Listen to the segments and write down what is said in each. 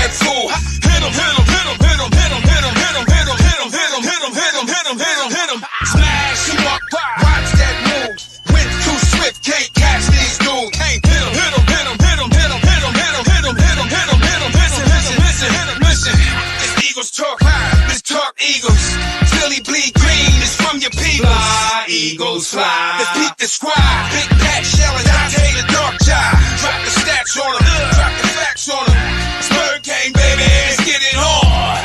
that fool. Hit him, hit him, hit him, hit him, hit him, hit him, hit him, hit him, hit him, hit him, hit him, hit him, hit him, hit him, hit him. Smash him up, watch that move. Went too swift, can't catch these dudes. Hit him, hit him, hit him, hit him, hit him, hit him, hit him, hit him, hit him, hit him, hit him, hit him, listen, hit him, listen. It's Eagles talk, this talk Eagles. Philly bleed green, it's from your people. Fly, Eagles, fly. Let's beat the squad. Big Pat Shell and Dante the Dark Child. Drop the stats on them, drop the facts on them. Spur King, baby, let's get it on.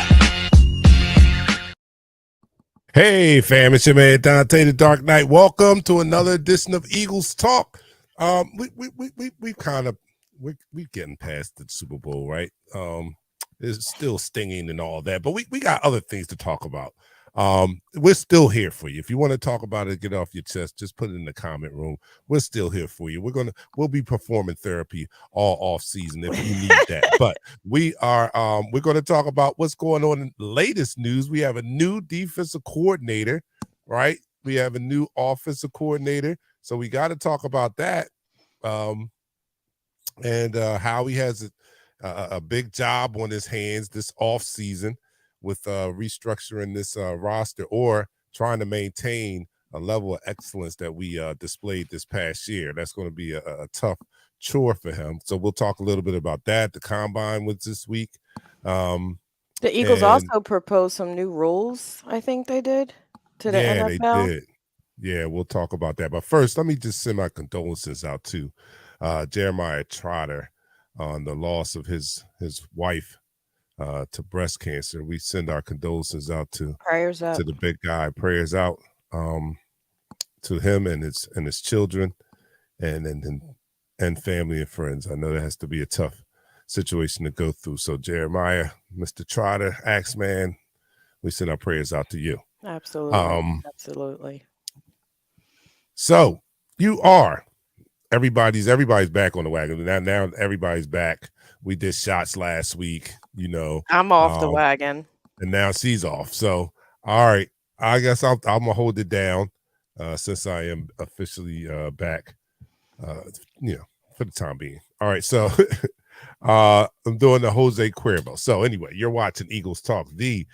Hey, fam, it's your man Dante the Dark Knight. Welcome to another edition of Eagles Talk. We're getting past the Super Bowl, right? It's still stinging and all that, but we got other things to talk about. We're still here for you. If you want to talk about it, get off your chest, just put it in the comment room. We're still here for you. We'll be performing therapy all off season if you need that. But we're going to talk about what's going on in the latest news. We have a new defensive coordinator, right? We have a new offensive coordinator. So we got to talk about that. And how he has a big job on his hands this off season with restructuring this roster or trying to maintain a level of excellence that we displayed this past year. That's going to be a tough chore for him. So we'll talk a little bit about that. The combine was this week. The Eagles also proposed some new rules, I think they did, to the NFL. Yeah, they did. Yeah, we'll talk about that. But first, let me just send my condolences out to Jeremiah Trotter on the loss of his wife to breast cancer. We send our condolences out to the big guy. Prayers out to him and his children and family and friends. I know that has to be a tough situation to go through. So Jeremiah, Mr. Trotter, Axeman, we send our prayers out to you. Absolutely. Absolutely. So everybody's back on the wagon. Now everybody's back. We did shots last week, I'm off the wagon. And now she's off. So, all right. I guess I'm going to hold it down since I am officially back, for the time being. All right. So, I'm doing the Jose Cuervo. So, anyway, you're watching Eagles Talk, the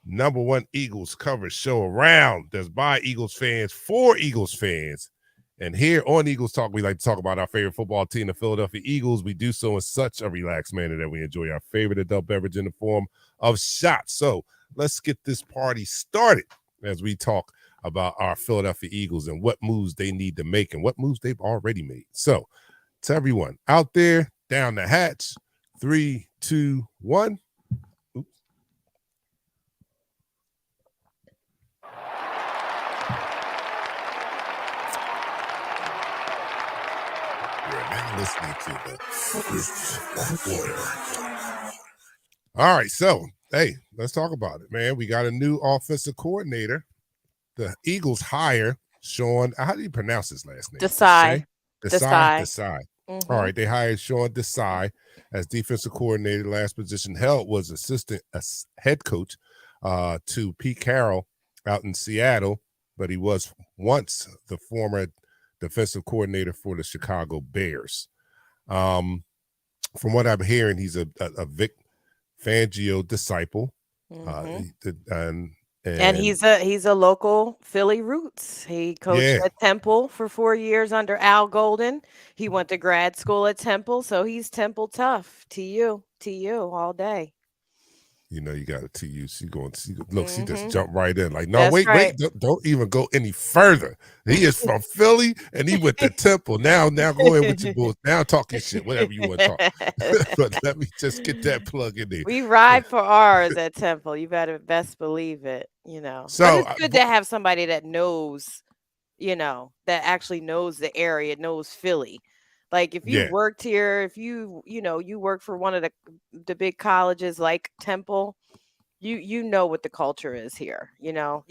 #1 Eagles coverage show around. That's by Eagles fans for Eagles fans. And here on Eagles Talk, we like to talk about our favorite football team, the Philadelphia Eagles. We do so in such a relaxed manner that we enjoy our favorite adult beverage in the form of shots. So let's get this party started as we talk about our Philadelphia Eagles and what moves they need to make and what moves they've already made. So to everyone out there, down the hatch, 3, 2, 1. Listening to the first quarter. All right, so hey, let's talk about it, man. We got a new offensive coordinator. The Eagles hire Sean. How do you pronounce his last name? Desai. Mm-hmm. All right, they hired Sean Desai as defensive coordinator. Last position held was assistant head coach to Pete Carroll out in Seattle, but he was once the former defensive coordinator for the Chicago Bears. From what I'm hearing, he's a Vic Fangio disciple. Mm-hmm. And he's a local Philly roots. He coached at Temple for 4 years under Al Golden. He went to grad school at Temple, so he's Temple tough. TU all day. You got a TU. She just jumped right in. Like, no, wait, don't even go any further. He is from Philly, and he went to Temple. Now go in with your bulls. Now talk your shit, whatever you want to talk. But let me just get that plug in there. We ride for ours at Temple. You better best believe it. So but it's good to have somebody that knows, that actually knows the area, knows Philly. Like if you worked here, if you work for one of the big colleges like Temple, you know what the culture is here. You know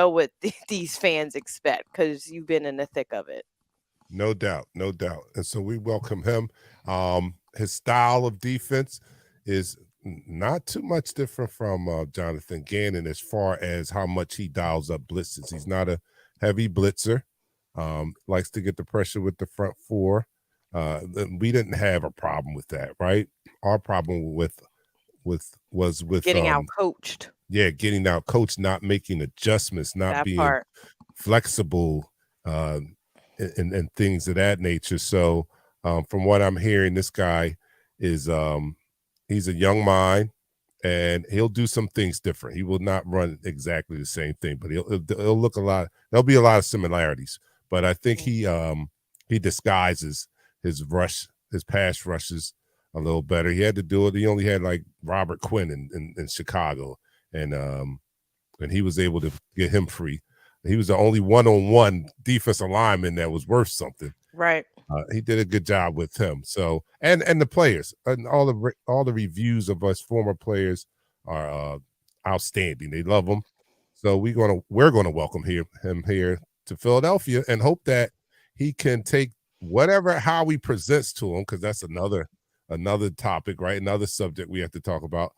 what these fans expect because you've been in the thick of it. No doubt. And so we welcome him. His style of defense is not too much different from Jonathan Gannon as far as how much he dials up blitzes. He's not a heavy blitzer. Likes to get the pressure with the front four. We didn't have a problem with that, right? Our problem with was with getting out coached. Yeah, getting out coached, not making adjustments, not That being part. flexible, and things of that nature. So from what I'm hearing, this guy is he's a young mind, and he'll do some things different. He will not run exactly the same thing, but he'll look a lot. There'll be a lot of similarities, but I think he disguises his pass rushes a little better. He had to do it. He only had like Robert Quinn in Chicago, and he was able to get him free. He was the only one-on-one defensive lineman that was worth something. Right. He did a good job with him. So and the players and all the reviews of us former players are outstanding. They love him. So we're gonna welcome him here to Philadelphia and hope that he can take how he presents to him, because that's another topic, right? Another subject we have to talk about.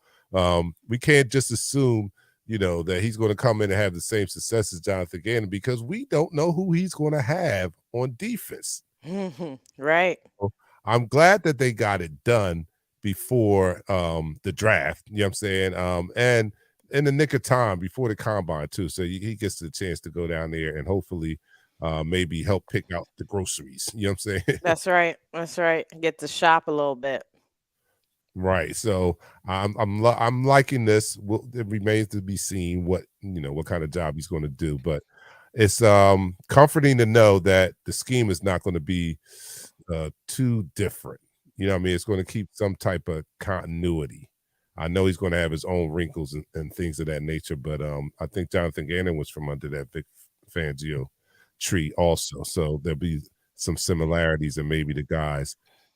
We can't just assume, that he's going to come in and have the same success as Jonathan Gannon, because we don't know who he's going to have on defense. Right. So I'm glad that they got it done before the draft. You know what I'm saying? And in the nick of time before the combine too. So he gets the chance to go down there and hopefully maybe help pick out the groceries. You know what I'm saying? That's right. That's right. Get to shop a little bit. Right. So I'm liking this. It remains to be seen what kind of job he's going to do, but it's comforting to know that the scheme is not going to be too different. You know what I mean? It's going to keep some type of continuity. I know he's going to have his own wrinkles and things of that nature, but I think Jonathan Gannon was from under that Vic Fangio tree also. So there'll be some similarities, and maybe the guys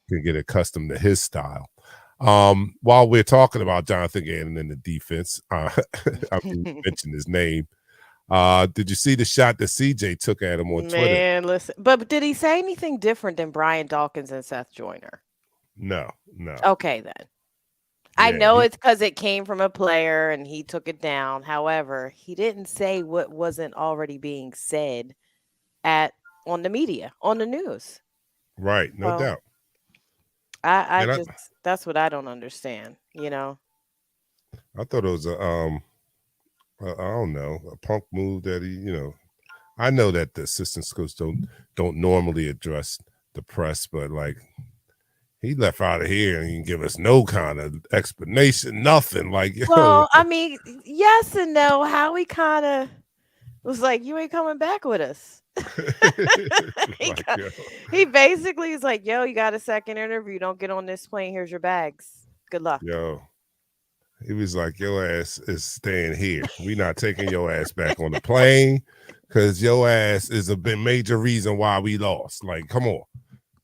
can get accustomed to his style. While we're talking about Jonathan Gannon in the defense, I mentioned his name. Did you see the shot that CJ took at him on Twitter? Man, listen, but did he say anything different than Brian Dawkins and Seth Joyner? No. Okay, then. Yeah, I know it's because it came from a player and he took it down. However, he didn't say what wasn't already being said on the media, on the news. Right, no doubt. That's what I don't understand, I thought it was I don't know, a punk move that he, I know that the assistant coach don't normally address the press, but like he left out of here and he didn't give us no kind of explanation, nothing. Like, well, I mean, yes and no. How he kind of was like, you ain't coming back with us. He basically is like, yo, you got a second interview. Don't get on this plane. Here's your bags. Good luck. Yo, he was like, your ass is staying here. We not taking your ass back on the plane, because your ass is a major reason why we lost. Like, come on.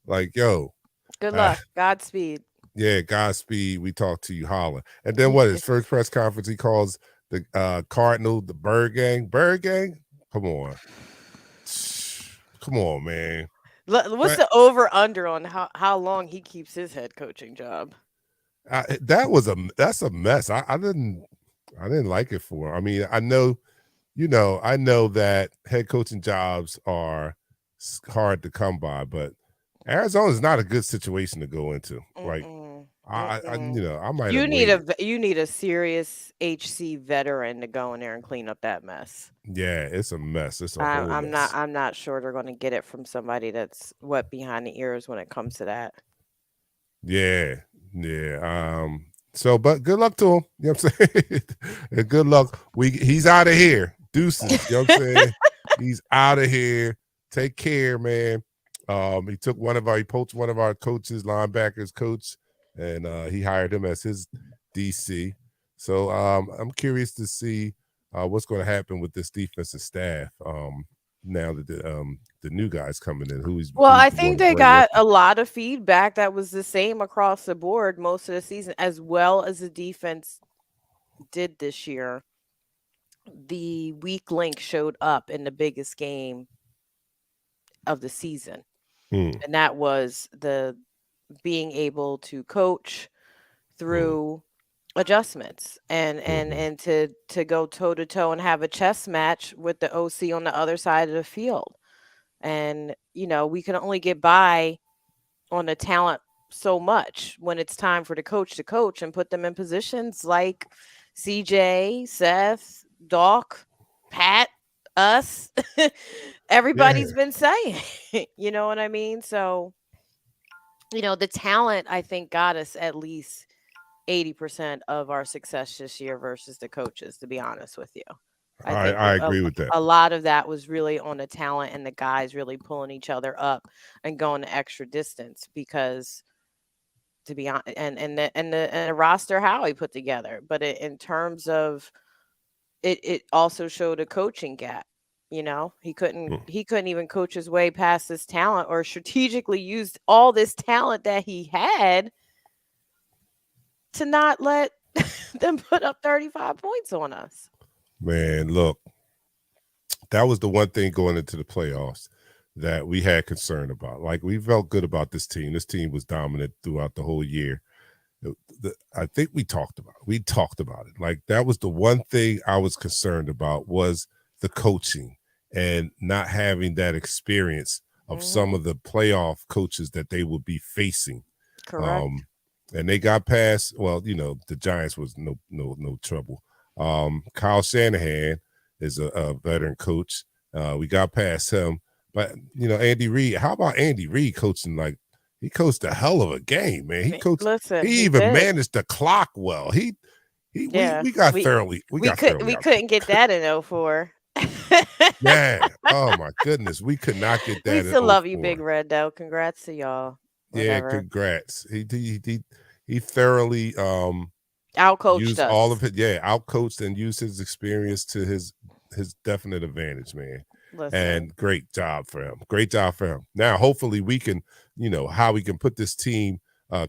Like, yo. Good luck. Godspeed. Yeah, Godspeed. We talk to you, holla. And then his first press conference, he calls the Cardinal the Bird Gang. Bird Gang? Come on. Come on, man. What's the over-under on how long he keeps his head coaching job? That's a mess. I didn't like it for him. I mean, I know that head coaching jobs are hard to come by, but Arizona is not a good situation to go into. Like, I might. You need a serious HC veteran to go in there and clean up that mess. Yeah, it's a mess. It's a whole mess. I'm not sure they're going to get it from somebody that's wet behind the ears when it comes to that. Yeah. So, but good luck to him. You know what I'm saying? And good luck. He's out of here. Deuces. You know what I'm saying? He's out of here. Take care, man. He poached one of our coaches, linebackers coach, and he hired him as his DC. So I'm curious to see what's going to happen with this defensive staff now that the new guys coming in. I think they got a lot of feedback that was the same across the board most of the season, as well as the defense did this year. The weak link showed up in the biggest game of the season. And that was the being able to coach through adjustments and to go toe to toe and have a chess match with the OC on the other side of the field. And we can only get by on the talent so much when it's time for the coach to coach and put them in positions like CJ, Seth, Doc, Pat, us. Everybody's been saying, you know what I mean? So, the talent, I think, got us at least 80% of our success this year versus the coaches, to be honest with you. I think I agree with that. a lot of that was really on the talent and the guys really pulling each other up and going the extra distance because, to be honest, and the roster Howie put together. But in terms of it also showed a coaching gap. He couldn't even coach his way past this talent or strategically used all this talent that he had to not let them put up 35 points on us. Man, look, that was the one thing going into the playoffs that we had concern about. Like, we felt good about this team. This team was dominant throughout the whole year. I think we talked about it. Like, that was the one thing I was concerned about, was the coaching and not having that experience of some of the playoff coaches that they would be facing. Correct. And they got past, well, the Giants was no trouble. Kyle Shanahan is a veteran coach. We got past him. But, Andy Reid, how about Andy Reid coaching? Like, he coached a hell of a game, man. He coached. Listen, he even managed the clock well. We got thoroughly. We couldn't get that in 04. Yeah. Oh my goodness, we could not get that. We still love you, Big Red. Though, congrats to y'all. Whatever. Yeah, congrats. He thoroughly outcoached used us. all of it. Yeah, outcoached and used his experience to his definite advantage, man. Listen. And great job for him. Now, hopefully we can, how we can put this team,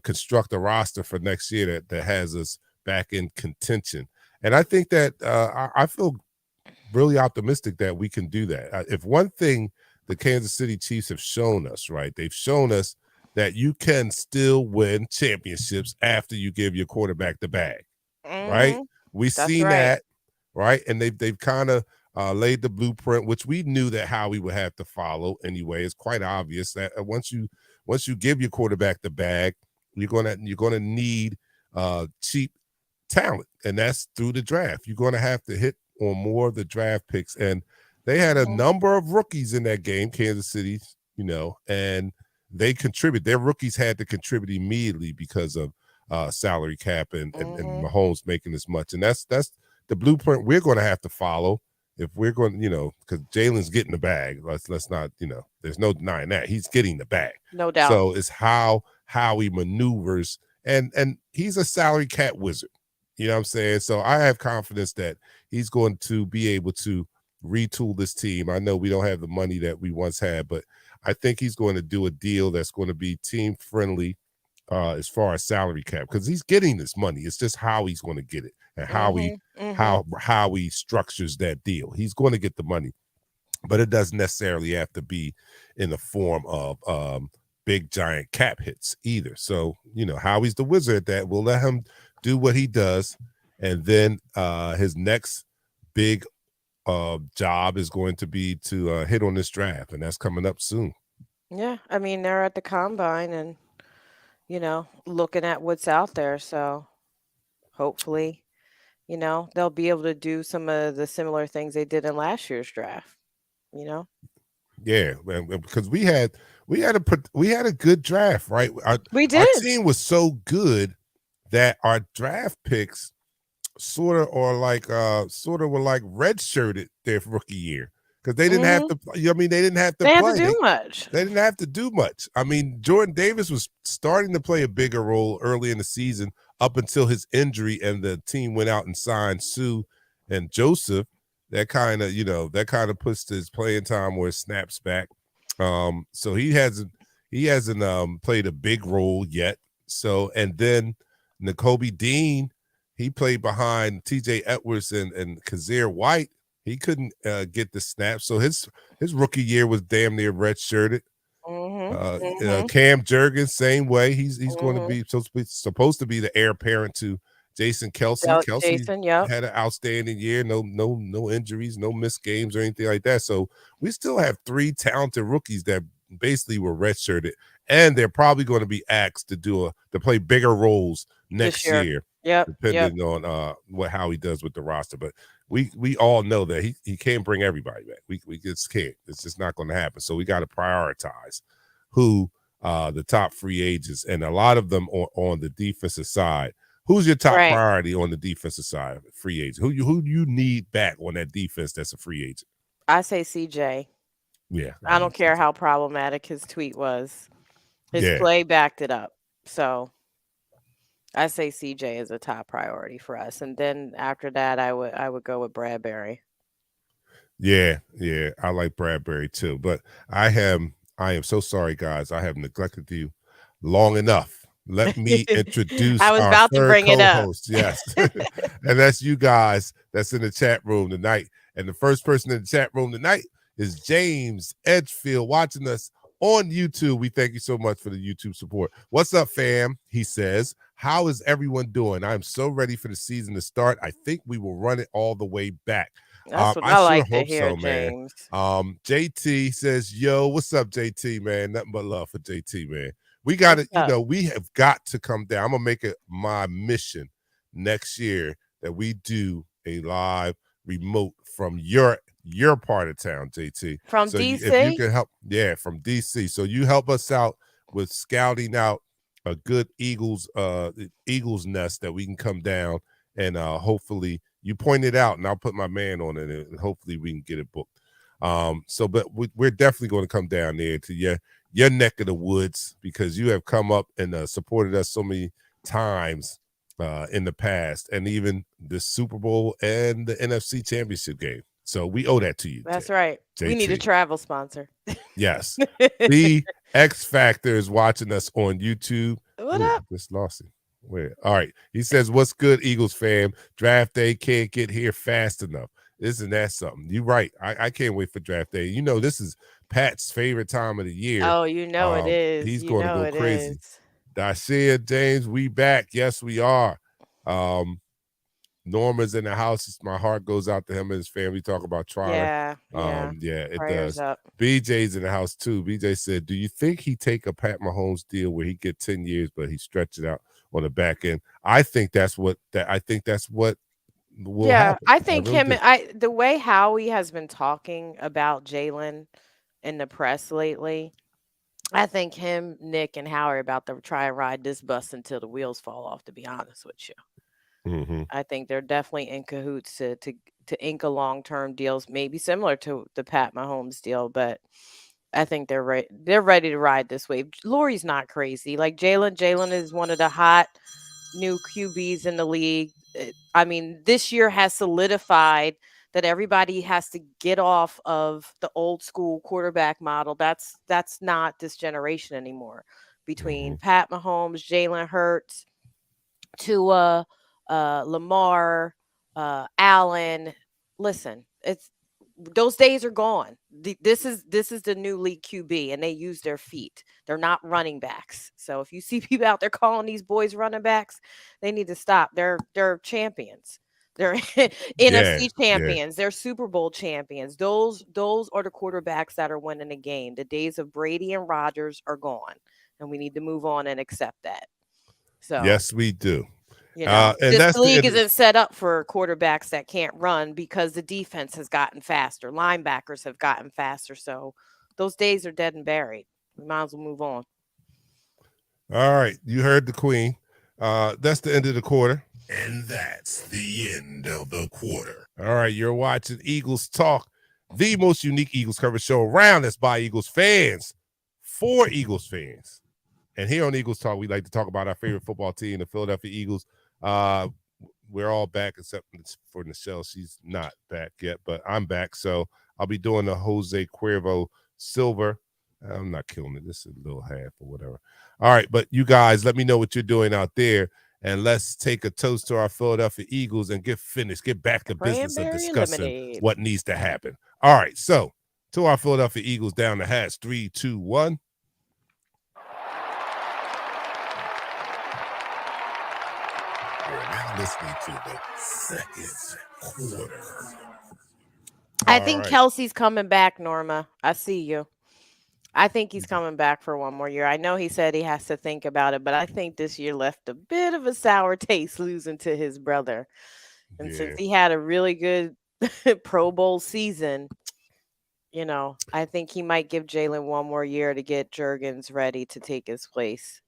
construct a roster for next year that has us back in contention. And I think that I feel really optimistic that we can do that. If one thing the Kansas City Chiefs have shown us, right, they've shown us that you can still win championships after you give your quarterback the bag, right? We've seen that, right? And they've kind of laid the blueprint, which we knew that Howie would have to follow anyway. It's quite obvious that once you give your quarterback the bag, you're gonna need cheap talent, and that's through the draft. You're gonna have to hit on more of the draft picks, and they had a number of rookies in that game, Kansas City, and they contribute. Their rookies had to contribute immediately because of salary cap and Mahomes making as much, and that's the blueprint we're going to have to follow if we're going, because Jalen's getting the bag. Let's not, there's no denying that he's getting the bag, no doubt. So it's how he maneuvers, and he's a salary cap wizard. You know what I'm saying? So I have confidence that he's going to be able to retool this team. I know we don't have the money that we once had, but I think he's going to do a deal that's going to be team friendly as far as salary cap, because he's getting this money. It's just how he's going to get it and how he structures that deal. He's going to get the money, but it doesn't necessarily have to be in the form of big giant cap hits either. So, Howie's the wizard at that. We'll let him do what he does, and then his next big job is going to be to hit on this draft, and that's coming up soon. Yeah, I mean, they're at the combine and looking at what's out there, so hopefully they'll be able to do some of the similar things they did in last year's draft. Yeah, because we had a good draft, right? We did. Our team was so good that our draft picks sort of were like redshirted their rookie year, because they didn't have to. They didn't have to play. Do much. They didn't have to do much. I mean, Jordan Davis was starting to play a bigger role early in the season up until his injury, and the team went out and signed Sue and Joseph. That kind of puts his playing time where it snaps back. So he hasn't played a big role yet. So, and then Nakobe Dean, he played behind TJ Edwards and Kazir White. He couldn't get the snap. So his rookie year was damn near redshirted. Cam Jurgens, same way. He's going to be supposed to be the heir apparent to Jason Kelce. Kelce had an outstanding year. No injuries, no missed games or anything like that. So we still have three talented rookies that basically were redshirted, and they're probably going to be asked to play bigger roles next year. Depending on how he does with the roster. But we all know that he can't bring everybody back. We just can't. It's just not going to happen. So we got to prioritize who the top free agents, and a lot of them on the defensive side. Who's your top priority on the defensive side, free agent? Who you need back on that defense that's a free agent? I say CJ. Yeah. I don't care how problematic his tweet was. His play backed it up. So I say CJ is a top priority for us. And then after that, I would go with Bradbury. Yeah. I like Bradbury too. But I am so sorry, guys. I have neglected you long enough. Let me introduce I was our about to bring it up. Yes. And that's you guys that's in the chat room tonight. And the first person in the chat room tonight is James Edgefield watching us on YouTube. We thank you so much for the YouTube support. What's up, fam? He says, how is everyone doing? I'm so ready for the season to start. I think we will run it all the way back. That's what I like to hear, James. JT says, yo, what's up, JT, man? Nothing but love for JT, man. We got to, we have got to come down. I'm going to make it my mission next year that we do a live remote from your part of town, JT. From DC? If you can help, from DC. So you help us out with scouting out a good Eagles nest that we can come down and hopefully you point it out and I'll put my man on it and hopefully we can get it booked. But we're definitely going to come down there to your neck of the woods because you have come up and supported us so many times in the past, and even the Super Bowl and the NFC Championship game. So we owe that to you. That's right. JT. We need a travel sponsor. Yes. The X Factor is watching us on YouTube. What up? Just lost it. Where? All right. He says, what's good, Eagles fam? Draft day can't get here fast enough. Isn't that something? You're right. I can't wait for draft day. You know, this is Pat's favorite time of the year. Oh, you know it is. He's going to go crazy. Dacia, James, we back. Yes, we are. Norma's in the house. My heart goes out to him and his family. Talk about trying. It Prayers does. Up. BJ's in the house too. BJ said, do you think he take a Pat Mahomes deal where he get 10 years, but he stretch it out on the back end? I think that's what will happen. I think the way Howie has been talking about Jalen in the press lately, I think him, Nick, and Howie are about to try and ride this bus until the wheels fall off, to be honest with you. Mm-hmm. I think they're definitely in cahoots to ink a long-term deals, maybe similar to the Pat Mahomes deal, but I think they're ready to ride this wave. Lurie's not crazy. Like Jalen is one of the hot new QBs in the league. I mean, this year has solidified that everybody has to get off of the old school quarterback model. That's not this generation anymore. Between Pat Mahomes, Jalen Hurts, Tua, Lamar, Allen. Listen, those days are gone. This is the new league QB, and they use their feet. They're not running backs. So if you see people out there calling these boys running backs, they need to stop. They're champions. They're NFC champions. They're Super Bowl champions. Those are the quarterbacks that are winning the game. The days of Brady and Rodgers are gone, and we need to move on and accept that. So yes, we do. You know, this league isn't set up for quarterbacks that can't run because the defense has gotten faster. Linebackers have gotten faster. So those days are dead and buried. We might as well move on. All right. You heard the queen. That's the end of the quarter. And that's the end of the quarter. All right. You're watching Eagles Talk, the most unique Eagles coverage show around. That's by Eagles fans for Eagles fans. And here on Eagles Talk, we like to talk about our favorite football team, the Philadelphia Eagles. We're all back except for Nichelle. She's not back yet, but I'm back. So I'll be doing the Jose Cuervo Silver. I'm not killing it. This is a little half or whatever. All right, but you guys, let me know what you're doing out there. And let's take a toast to our Philadelphia Eagles and get back to business of discussing what needs to happen. All right, so to our Philadelphia Eagles down the hatch, 3, 2, 1. Listening to the second quarter. I think Kelsey's coming back, Norma. I see you. I think he's coming back for one more year. I know he said he has to think about it, but I think this year left a bit of a sour taste losing to his brother. And since he had a really good Pro Bowl season, I think he might give Jalen one more year to get Jurgens ready to take his place.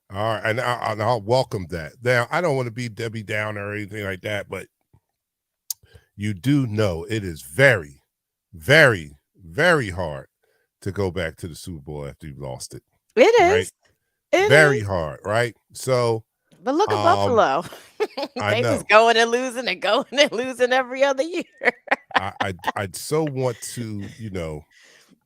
All right, and I'll welcome that. Now, I don't want to be Debbie Downer or anything like that, but you do know it is very, very, very hard to go back to the Super Bowl after you've lost it. It is. It very is. Hard, right? So, but look at Buffalo. They was going and losing every other year. I so want to,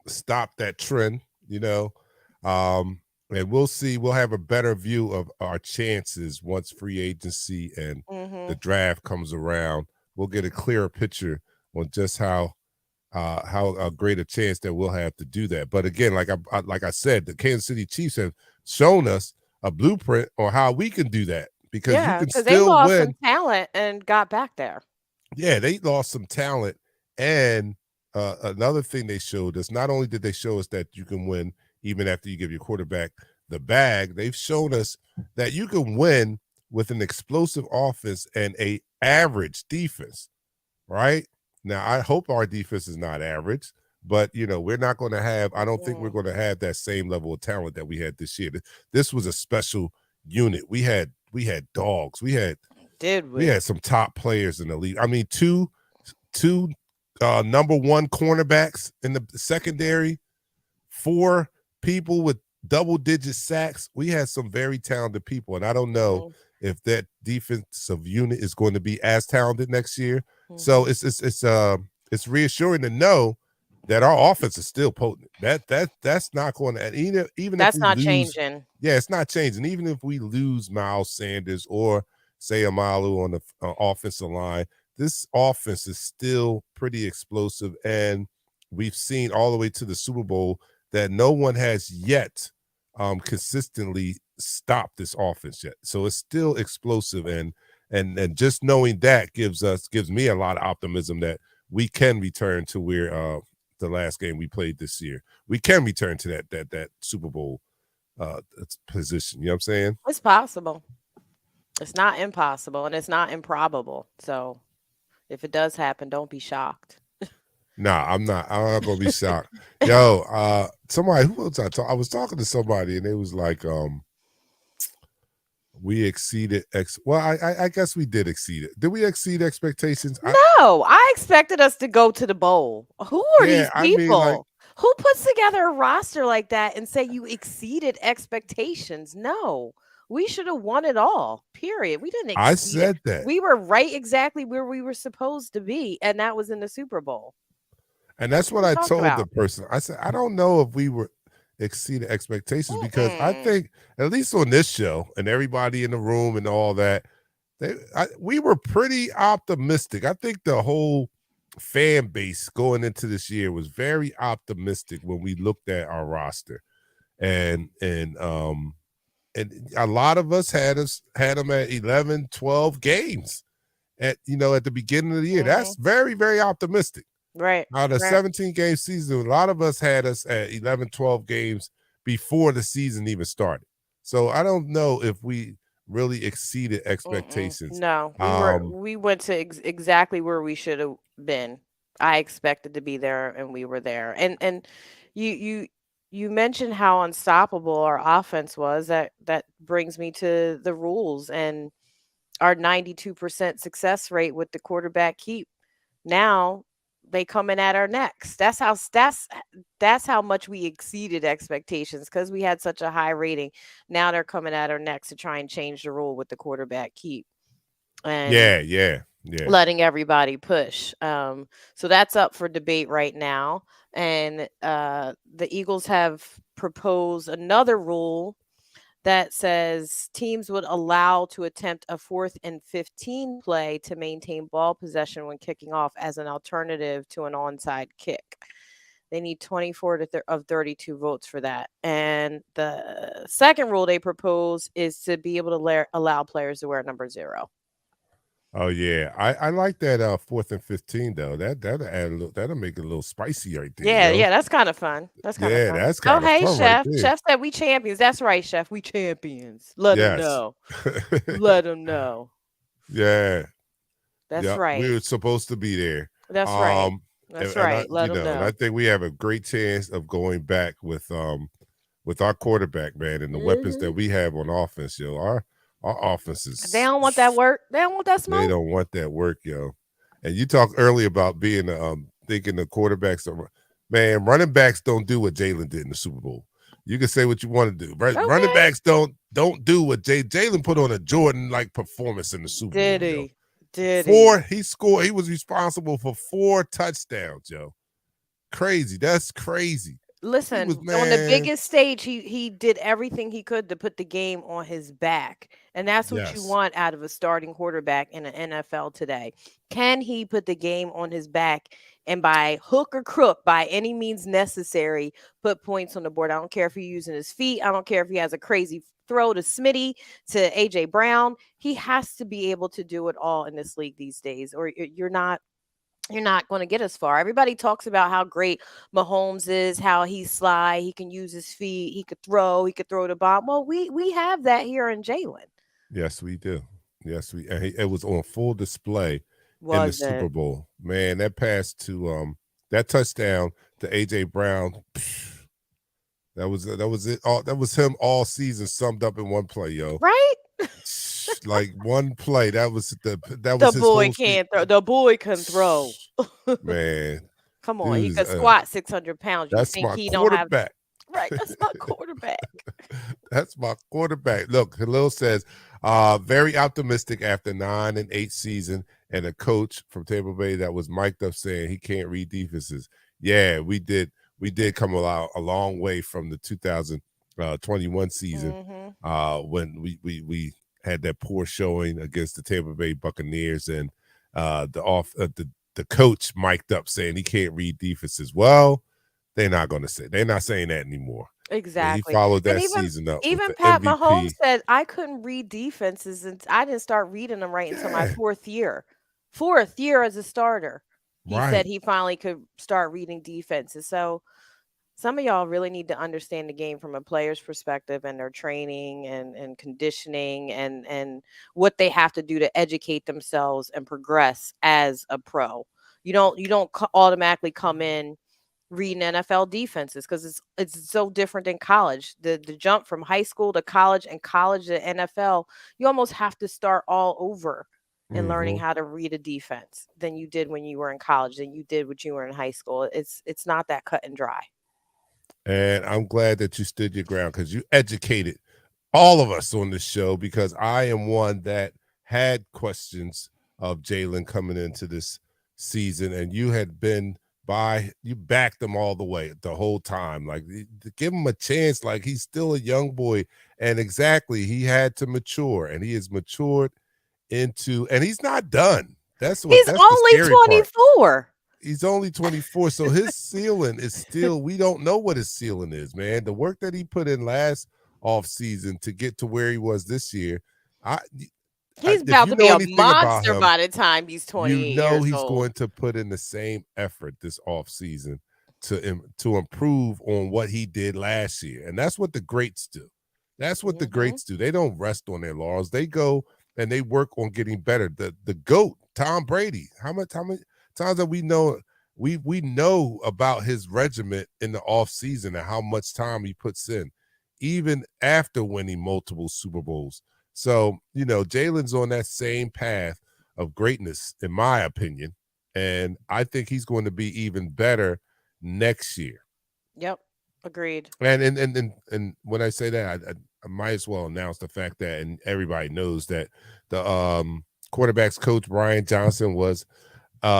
stop that trend, and we'll see. We'll have a better view of our chances once free agency and the draft comes around. We'll get a clearer picture on just how great a chance that we'll have to do that. But again, like I said, the Kansas City Chiefs have shown us a blueprint on how we can do that because you can still they lost win. Some talent and got back there. Yeah, they lost some talent, and another thing they showed us. Not only did they show us that you can win even after you give your quarterback the bag, they've shown us that you can win with an explosive offense and a average defense, right? Now, I hope our defense is not average, but, we're not going to have – I don't think we're going to have that same level of talent that we had this year. This was a special unit. We had dogs. We had some top players in the league. I mean, two number one cornerbacks in the secondary, 4 people with double-digit sacks. We had some very talented people, and I don't know if that defensive unit is going to be as talented next year. So it's reassuring to know that our offense is still potent. That's not going to even that's if not changing. Yeah, it's not changing. Even if we lose Miles Sanders or say Amalu on the offensive line, this offense is still pretty explosive, and we've seen all the way to the Super Bowl that no one has yet consistently stopped this offense yet. So it's still explosive, and just knowing that gives me a lot of optimism that we can return to where the last game we played this year. We can return to that Super Bowl position. You know what I'm saying? It's possible. It's not impossible, and it's not improbable. So if it does happen, don't be shocked. Nah, I'm not gonna be shocked. Yo, somebody, who was I was talking to somebody, and it was like, we exceeded I guess we did exceed it. Did we exceed expectations? No, I expected us to go to the bowl. Who are these people? Who puts together a roster like that and say you exceeded expectations? No. We should have won it all, period. We didn't exceed I said that. We were right exactly where we were supposed to be, and that was in the Super Bowl. And that's what I told the person. I said, I don't know if we were exceeded expectations because I think, at least on this show and everybody in the room and all that, we were pretty optimistic. I think the whole fan base going into this year was very optimistic when we looked at our roster. And a lot of us had them at 11, 12 games at the beginning of the year. That's very, very optimistic. Right. Out of 17-game season, a lot of us had us at 11, 12 games before the season even started. So I don't know if we really exceeded expectations. No, we went to exactly where we should have been. I expected to be there, and we were there. And you mentioned how unstoppable our offense was. That brings me to the rules and our 92% success rate with the quarterback keep. Now they coming at our necks. That's how much we exceeded expectations because we had such a high rating. Now they're coming at our necks to try and change the rule with the quarterback keep. And yeah. Letting everybody push. So that's up for debate right now. And the Eagles have proposed another rule that says teams would allow to attempt a 4th and 15 play to maintain ball possession when kicking off as an alternative to an onside kick. They need 24 of 32 votes for that. And the second rule they propose is to be able to allow players to wear number 0. Oh yeah, I like that 4th and 15 though. That'll make it a little spicy right there, Yeah, yo. yeah, that's kind of fun. That's kind of Yeah, fun. that's Oh, kind of hey, fun right chef. there. Chef said we champions. That's right, chef. We champions. Let them Yes. know. Let them know. Yeah. That's Yep. We right. were supposed to be there. That's right. Um, That's and I, right. Let them and I know. think we have a great chance of going back with our quarterback, man, and the weapons that Hmm. we have on offense, yo. Our offense They is don't want that work. They don't want that they smoke. don't want that work, yo. And you talked earlier about being thinking the quarterbacks are, man, running backs don't do what Jalen did in the Super Bowl. You can say what you want to do, right? Running Okay. backs don't do what Jalen put on a Jordan like performance in the Super Did Bowl, yo. he? Did he? He was responsible for 4 touchdowns, yo. Crazy. That's crazy. He was, Listen, on the man. biggest stage, he did everything he could to put the game on his back. And that's what you Yes. want out of a starting quarterback in the NFL today. Can he put the game on his back and by hook or crook, by any means necessary, put points on the board? I don't care if he's using his feet. I don't care if he has a crazy throw to Smitty, to AJ Brown. He has to be able to do it all in this league these days, or you're not going to get as far. Everybody talks about how great Mahomes is, how he's sly, he can use his feet, he could throw the bomb. Well, we have that here in Jalen. Yes, we do. Yes, it was on full display in the Was Super it? Bowl. Man, that pass to that touchdown to AJ Brown, that was it. That was him all season summed up in one play, yo. Right? Like one play. That was The his boy whole can throw. The boy can throw. man. Come on, he Dude, could squat 600 pounds. You that's think my he don't have quarterback. right? That's my quarterback. That's my quarterback. Look, Khalil says, very optimistic after 9 and 8 season, and a coach from Tampa Bay that was mic'd up saying he can't read defenses. Yeah, we did come a long way from the 2021 season, Mm-hmm. when we had that poor showing against the Tampa Bay Buccaneers, and the coach mic'd up saying he can't read defenses. Well, they're not saying that anymore. And he Exactly. followed And that season up with even the Pat Mahomes MVP. said I couldn't read defenses and I didn't start reading them right until my fourth year. Fourth year as a starter. He said Right. he finally could start reading defenses. So some of y'all really need to understand the game from a player's perspective and their training and conditioning and what they have to do to educate themselves and progress as a pro. You don't automatically come in reading NFL defenses because it's so different than college. The jump from high school to college and college to NFL, you almost have to start all over in learning Mm-hmm. how to read a defense than you did when you were in college, than you did when you were in high school. It's not that cut and dry. And I'm glad that you stood your ground because you educated all of us on this show, because I am one that had questions of Jalen coming into this season, and you had you backed him all the whole time. Like, give him a chance. Like, he's still a young boy, and exactly, he had to mature, and he has matured and he's not done. That's He's the only scary part. 24. He's only 24, so his ceiling is still, we don't know what his ceiling is, man. The work that he put in last off season to get to where he was this year, He's if about you to be know a anything about monster him, by the time he's you 28 know years he's old. going to put in the same effort this off season to improve on what he did last year. And that's what the greats do. That's what the greats do. They don't rest on their laurels. They go and they work on getting better. The GOAT, Tom Brady, how many times that we know about his regiment in the off season and how much time he puts in, even after winning multiple Super Bowls. So, Jalen's on that same path of greatness, in my opinion. And I think he's going to be even better next year. Yep. Agreed. And when I say that, I might as well announce the fact that, and everybody knows that the quarterbacks coach Brian Johnson was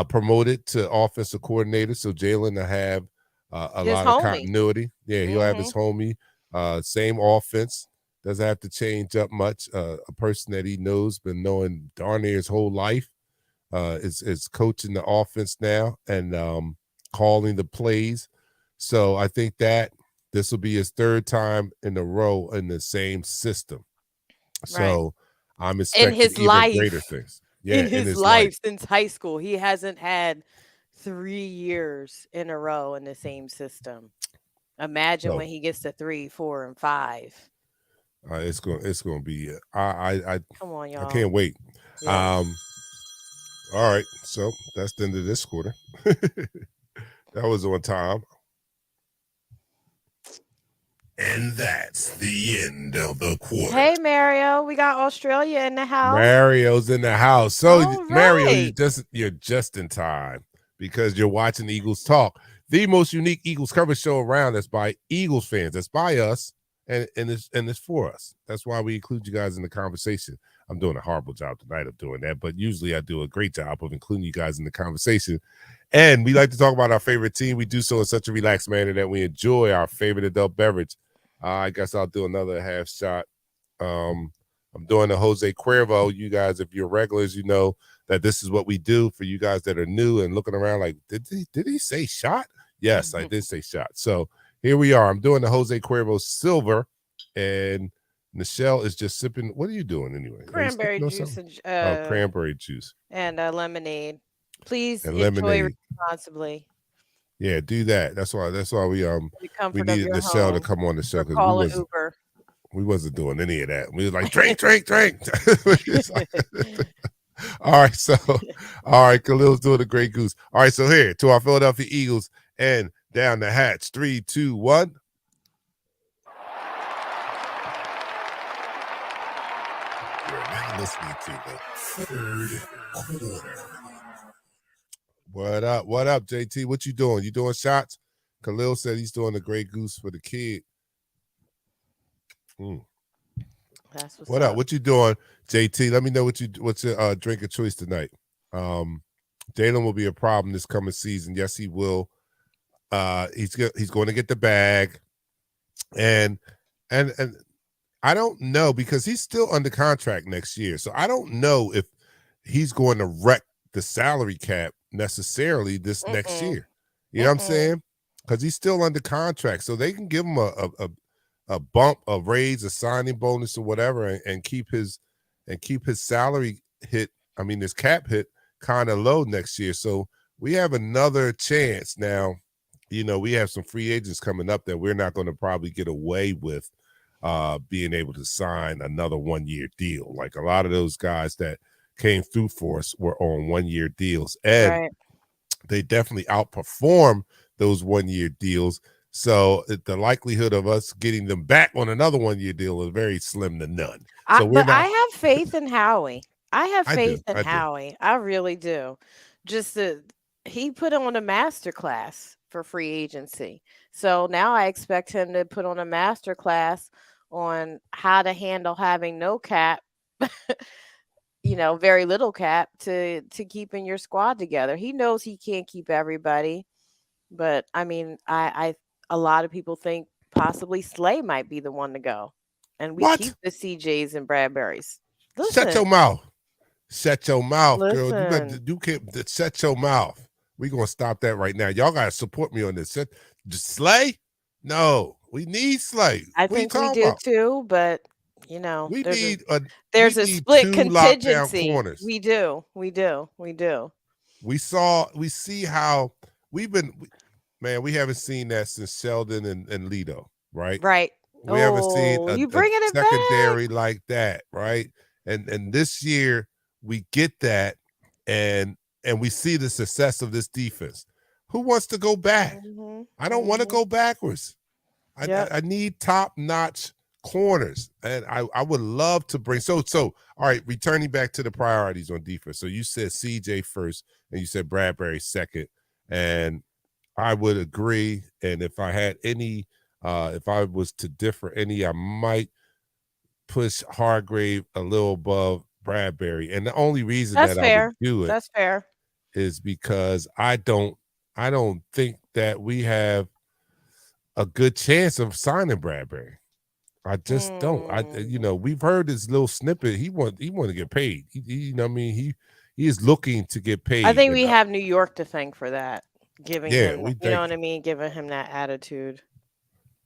promoted to offensive coordinator. So Jalen will have a His lot of homie. continuity. Yeah, he'll have his homie. Same offense. Doesn't have to change up much. A person that he knows, been knowing darn near his whole life, is coaching the offense now and calling the plays. So I think that this will be his third time in a row in the same system. So I'm expecting his even life. greater things. in his his life. life since high school. He hasn't had 3 years in a row in the same system. Imagine So when he gets to 3, 4, and 5. it's gonna be. Come on, I y'all. can't wait. Yeah. All right, so that's the end of this quarter. That was on time. And that's the end of the quarter. Hey, Mario, we got Australia in the house. Mario's in the house. So All Mario, right. you're just in time because you're watching Eagles Talk, the most unique Eagles coverage show around. That's by Eagles fans. That's by us, and it's for us. That's why we include you guys in the conversation. I'm doing a horrible job tonight of doing that, but usually I do a great job of including you guys in the conversation. And we like to talk about our favorite team. We do so in such a relaxed manner that we enjoy our favorite adult beverage. I guess I'll do another half shot. I'm doing the Jose Cuervo. You guys, if you're regulars, you know that this is what we do. For you guys that are new and looking around like, did he say shot? Yes, I did say shot. So here we are. I'm doing the Jose Cuervo Silver, and Nichelle is just sipping. What are you doing anyway? Cranberry juice and cranberry juice and lemonade. Please and enjoy lemonade responsibly. Yeah, do that. That's why we needed Nichelle to come on the show because we wasn't doing any of that. We was like drink. All right, Khalil's doing a great goose. All right, so here to our Philadelphia Eagles and down the hatch. 3, 2, 1. You're now listening to the third quarter. What up, JT? What you doing? You doing shots? Khalil said he's doing a great goose for the kid. That's what up? What you doing, JT? Let me know what's your drink of choice tonight. Jalen will be a problem this coming season. Yes, he will. He's going to get the bag, and I don't know because he's still under contract next year. So I don't know if he's going to wreck the salary cap necessarily this next year. You know what I'm saying? Because he's still under contract. So they can give him a bump, a raise, a signing bonus or whatever, and keep his salary hit. I mean, his cap hit kind of low next year. So we have another chance now. You know, we have some free agents coming up that we're not going to probably get away with being able to sign another 1-year deal. Like a lot of those guys that came through for us were on 1-year deals, and they definitely outperform those 1-year deals. So the likelihood of us getting them back on another 1-year deal is very slim to none. So I have faith in Howie. I have faith in Howie. I really do. Just he put on a master class for free agency. So now I expect him to put on a master class on how to handle having no cap, very little cap to keeping your squad together. He knows he can't keep everybody, but I mean, I a lot of people think possibly Slay might be the one to go, and we keep the CJs and Bradburys. Listen. Shut your mouth. Shut your mouth, Listen. girl. You can't shut your mouth. We're gonna stop that right now. Y'all gotta support me on this. Slay? No, we need Slay. I think we do too, but there's a split contingency. We do. We see how we haven't seen that since Sheldon and Lido, right? Right. We haven't seen a secondary back. like that, right? And this year we get that, and we see the success of this defense. Who wants to go back? I don't want to go backwards. I need top-notch corners, and I would love to bring so all right, returning back to the priorities on defense. So you said CJ first and you said Bradbury second, and I would agree. And if I had any if I was to differ any, I might push Hargrave a little above Bradbury. And the only reason I would do it is because I don't think that we have a good chance of signing Bradbury. I just don't. We've heard this little snippet. He want to get paid. He is looking to get paid. I think we have New York to thank for that. Giving him, what I mean? Giving him that attitude.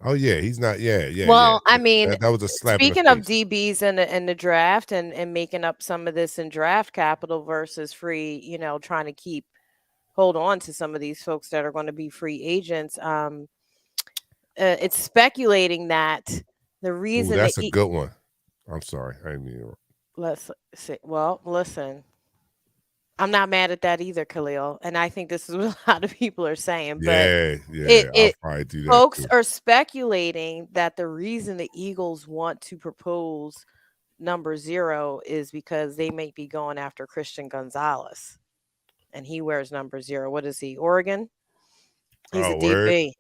Oh yeah, he's not. Yeah. Well, I mean, that was a slap in the speaking of face. DBs in the draft and making up some of this in draft capital versus free, trying to hold on to some of these folks that are going to be free agents. It's speculating that the reason that's a good one. I'm sorry, I mean. Let's see. Well, listen, I'm not mad at that either, Khalil, and I think this is what a lot of people are saying. Yeah, but I'll probably do that. Folks are speculating that the reason the Eagles want to propose number 0 is because they may be going after Christian Gonzalez, and he wears number 0. What is he? Oregon? He's a DB. Word?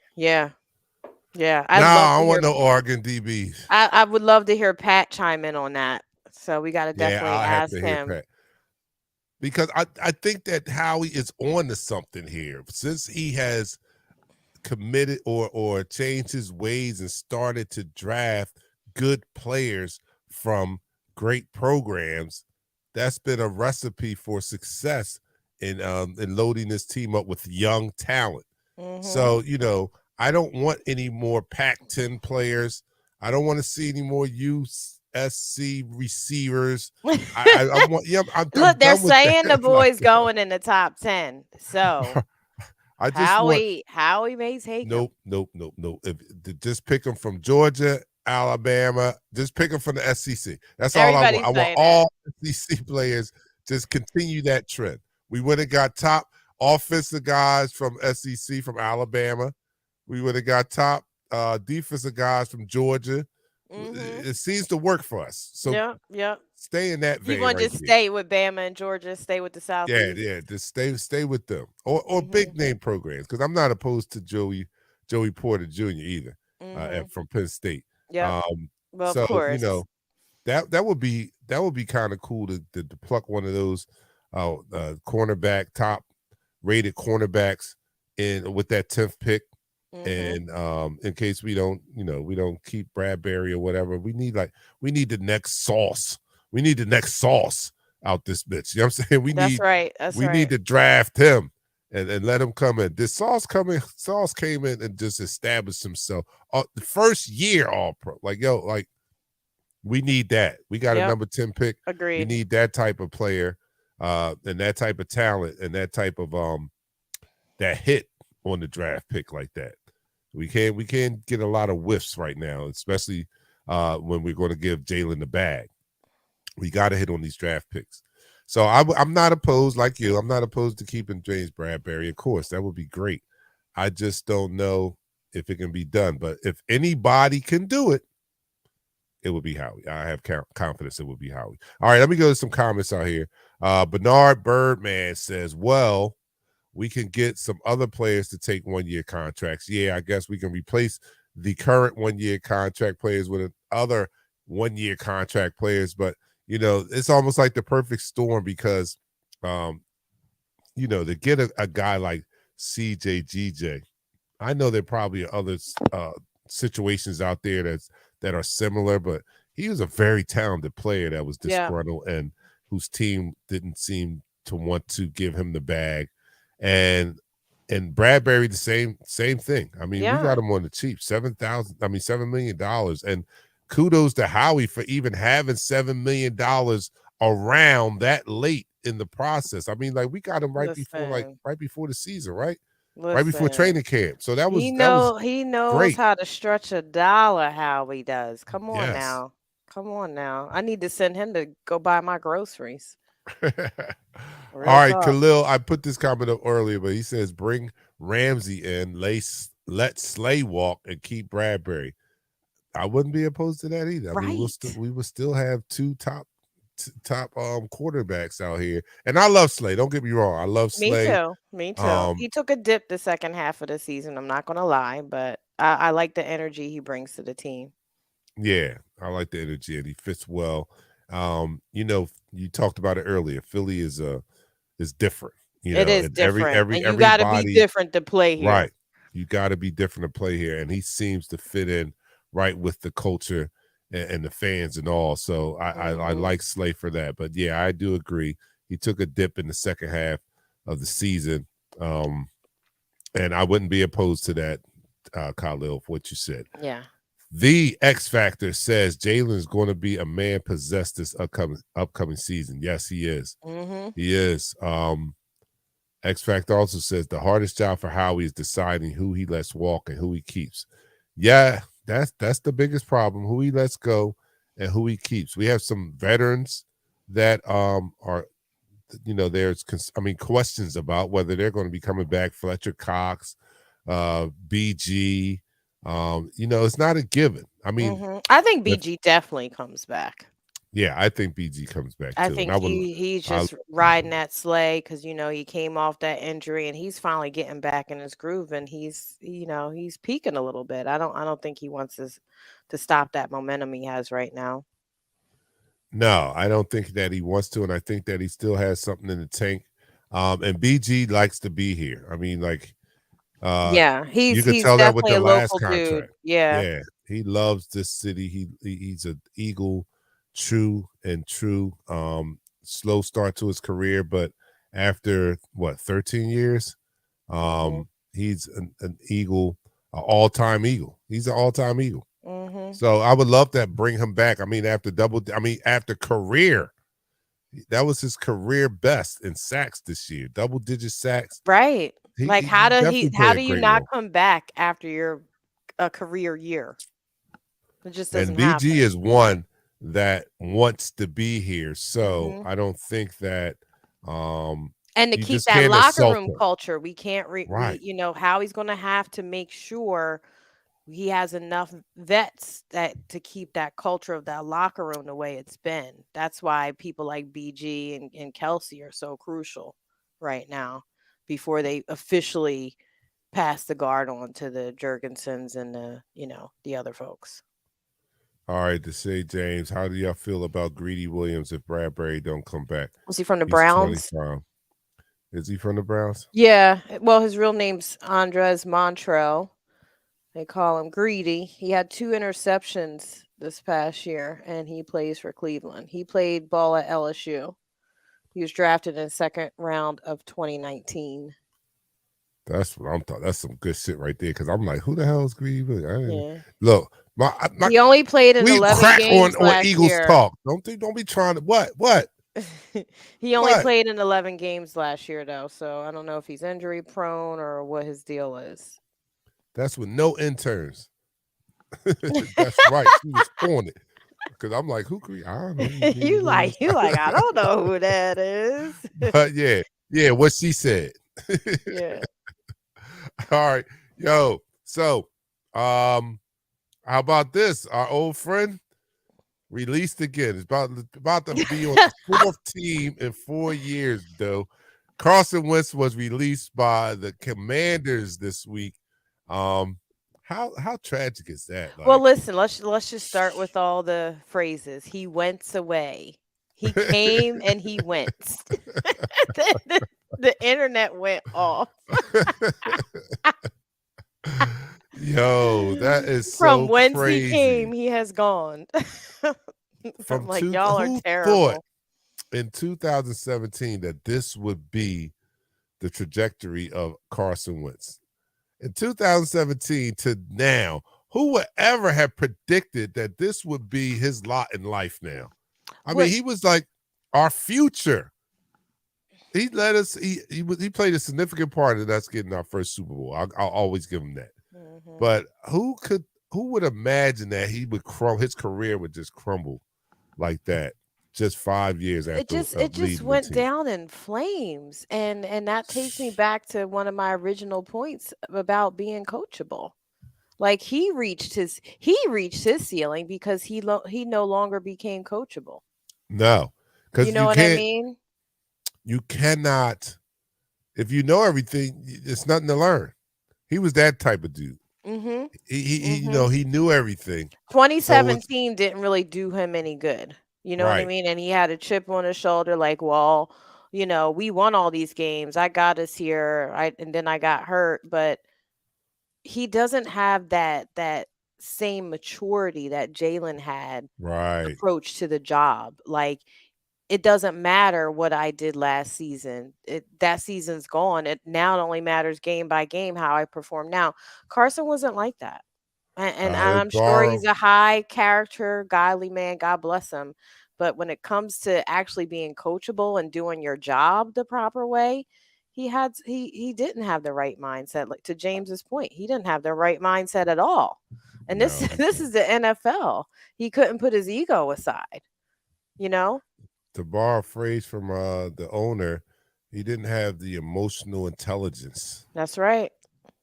Yeah. I don't want no Oregon DBs. I would love to hear Pat chime in on that. So we got to definitely ask him. Pat. Because I think that Howie is on to something here. Since he has committed or changed his ways and started to draft good players from great programs, that's been a recipe for success in loading this team up with young talent. Mm-hmm. So, I don't want any more Pac-10 players. I don't want to see any more USC receivers. I want. Yeah, look, they're saying the boys going in the top 10. So Howie may take Nope. Just pick them from Georgia, Alabama. Just pick them from the SEC. That's all I want. I want all SEC players. Just continue that trend. We would have got top offensive guys from SEC from Alabama. We would have got top defensive guys from Georgia. Mm-hmm. It seems to work for us. So yeah. Stay in that vein. You're going to just stay with Bama and Georgia, stay with the South. Yeah. Just stay with them. Or mm-hmm. big name programs. Because I'm not opposed to Joey Porter Jr. either, mm-hmm. From Penn State. Yeah. Well, so, of course. That would be kind of cool to pluck one of those cornerback, top rated cornerbacks with that 10th pick. Mm-hmm. And in case we don't keep Bradbury or whatever, we need the next sauce. We need the next sauce out this bitch. You know what I'm saying? That's right. We need to draft him and let him come in. This Sauce came in and just established himself. The first year all pro. We need that. We got a number 10 pick. Agreed. We need that type of player, and that type of talent and that type of that hit on the draft pick like that. We can't get a lot of whiffs right now, especially when we're going to give Jalen the bag. We got to hit on these draft picks. So I'm not opposed, like you. I'm not opposed to keeping James Bradbury. Of course, that would be great. I just don't know if it can be done. But if anybody can do it, it would be Howie. I have confidence it would be Howie. All right, let me go to some comments out here. Bernard Birdman says, well, we can get some other players to take 1-year contracts. Yeah, I guess we can replace the current 1-year contract players with other 1-year contract players. But, it's almost like the perfect storm because, to get a guy like CJ GJ, I know there probably are other situations out there that are similar, but he was a very talented player that was disgruntled and whose team didn't seem to want to give him the bag. And Bradbury, the same thing. I mean, we got him on the cheap, $7 million. And kudos to Howie for even having $7 million around that late in the process. I mean, we got him right before the season, right? Right before training camp. So that was he knows great. How to stretch a dollar. Howie does. Come on now. I need to send him to go buy my groceries. All right, Khalil, I put this comment up earlier, but he says bring Ramsey in, let Slay walk, and keep Bradbury. I wouldn't be opposed to that either. Right. I mean, we will still have two top quarterbacks out here, and I love Slay. Don't get me wrong, I love Slay. Me too. He took a dip the second half of the season. I'm not gonna lie, but I like the energy he brings to the team. Yeah, I like the energy, and he fits well. You talked about it earlier. Philly is different. It is different. And you got to be different to play here. Right. You got to be different to play here. And he seems to fit in right with the culture and the fans and all. So I like Slay for that. But, yeah, I do agree. He took a dip in the second half of the season. And I wouldn't be opposed to that Khalil, for what you said. Yeah. The X Factor says Jalen is going to be a man possessed this upcoming season. Yes, he is. Mm-hmm. He is. X Factor also says the hardest job for Howie is deciding who he lets walk and who he keeps. Yeah, that's the biggest problem, who he lets go and who he keeps. We have some veterans that are, there's questions about whether they're going to be coming back. Fletcher Cox, BG, it's not a given. I mean, I think BG definitely comes back. Yeah, I think BG comes back too. I think he's just riding that sleigh because he came off that injury and he's finally getting back in his groove and he's peaking a little bit. I don't think he wants to stop that momentum he has right now. No, I don't think that he wants to, and I think that he still has something in the tank. And BG likes to be here. I mean, he's you could tell that with the last contract. Dude. Yeah, he loves this city. He's an Eagle. True. Slow start to his career, but after 13 years, he's an Eagle, an all-time Eagle. He's an all-time Eagle. So I would love to bring him back. I mean, after career, that was his career best in sacks this year, double-digit sacks. Right. How do you not come back after your career year? It just doesn't happen. BG is one that wants to be here, so I don't think that and to keep that locker room culture, we can't Howie's going to have to make sure he has enough vets to keep that culture of that locker room the way it's been. That's why people like BG and Kelsey are so crucial right now before they officially pass the guard on to the Jurgensens and the other folks. All right, to say, James, how do y'all feel about Greedy Williams if Bradbury don't come back? Was he from the Browns? 25. Is he from the Browns? Yeah. Well, his real name's Andres Montrell. They call him Greedy. He had 2 interceptions this past year, and he plays for Cleveland. He played ball at LSU. He was drafted in the 2nd round of 2019. That's what I'm talking. That's some good shit right there. Because I'm like, who the hell is Greedy Williams? Look. He only played in 11 games on Eagles year. Talk. Don't be trying to what? He only played in 11 games last year though, so I don't know if he's injury prone or what his deal is. That's with no interns. That's right. She was on it because I'm like, who? I don't know. you like I don't know who that is. But yeah, what she said. Yeah. All right, yo. So, how about this? Our old friend released again. It's about to be on the 4th team in 4 years, though. Carson Wentz was released by the Commanders this week. How tragic is that? Well, listen, let's just start with all the phrases. He went away. He came and he went. the internet went off. Yo, that is from so whence crazy. He came, he has gone. From y'all are terrible. In 2017 that this would be the trajectory of Carson Wentz. In 2017 to now, who would ever have predicted that this would be his lot in life now? I mean, he was like our future. He led us. He played a significant part in us getting our first Super Bowl. I'll always give him that. But who would imagine that he would his career would just crumble like that just 5 years after it just went down in flames, and that takes me back to one of my original points about being coachable. Like he reached his ceiling because he no longer became coachable. No, because you know what I mean. You cannot, if you know everything, it's nothing to learn. He was that type of dude. He knew everything. 2017 didn't really do him any good. You know what I mean? And he had a chip on his shoulder, like, well, we won all these games. I got us here. And then I got hurt. But he doesn't have that same maturity that Jalen had. Right. Approach to the job. Like it doesn't matter what I did last season. That season's gone. It now only matters game by game how I perform now. Carson wasn't like that. And I'm sure he's a high character, godly man. God bless him. But when it comes to actually being coachable and doing your job the proper way, he didn't have the right mindset. Like, to James's point, he didn't have the right mindset at all. And this this is the NFL. He couldn't put his ego aside. You know? To borrow a phrase from the owner, he didn't have the emotional intelligence. That's right.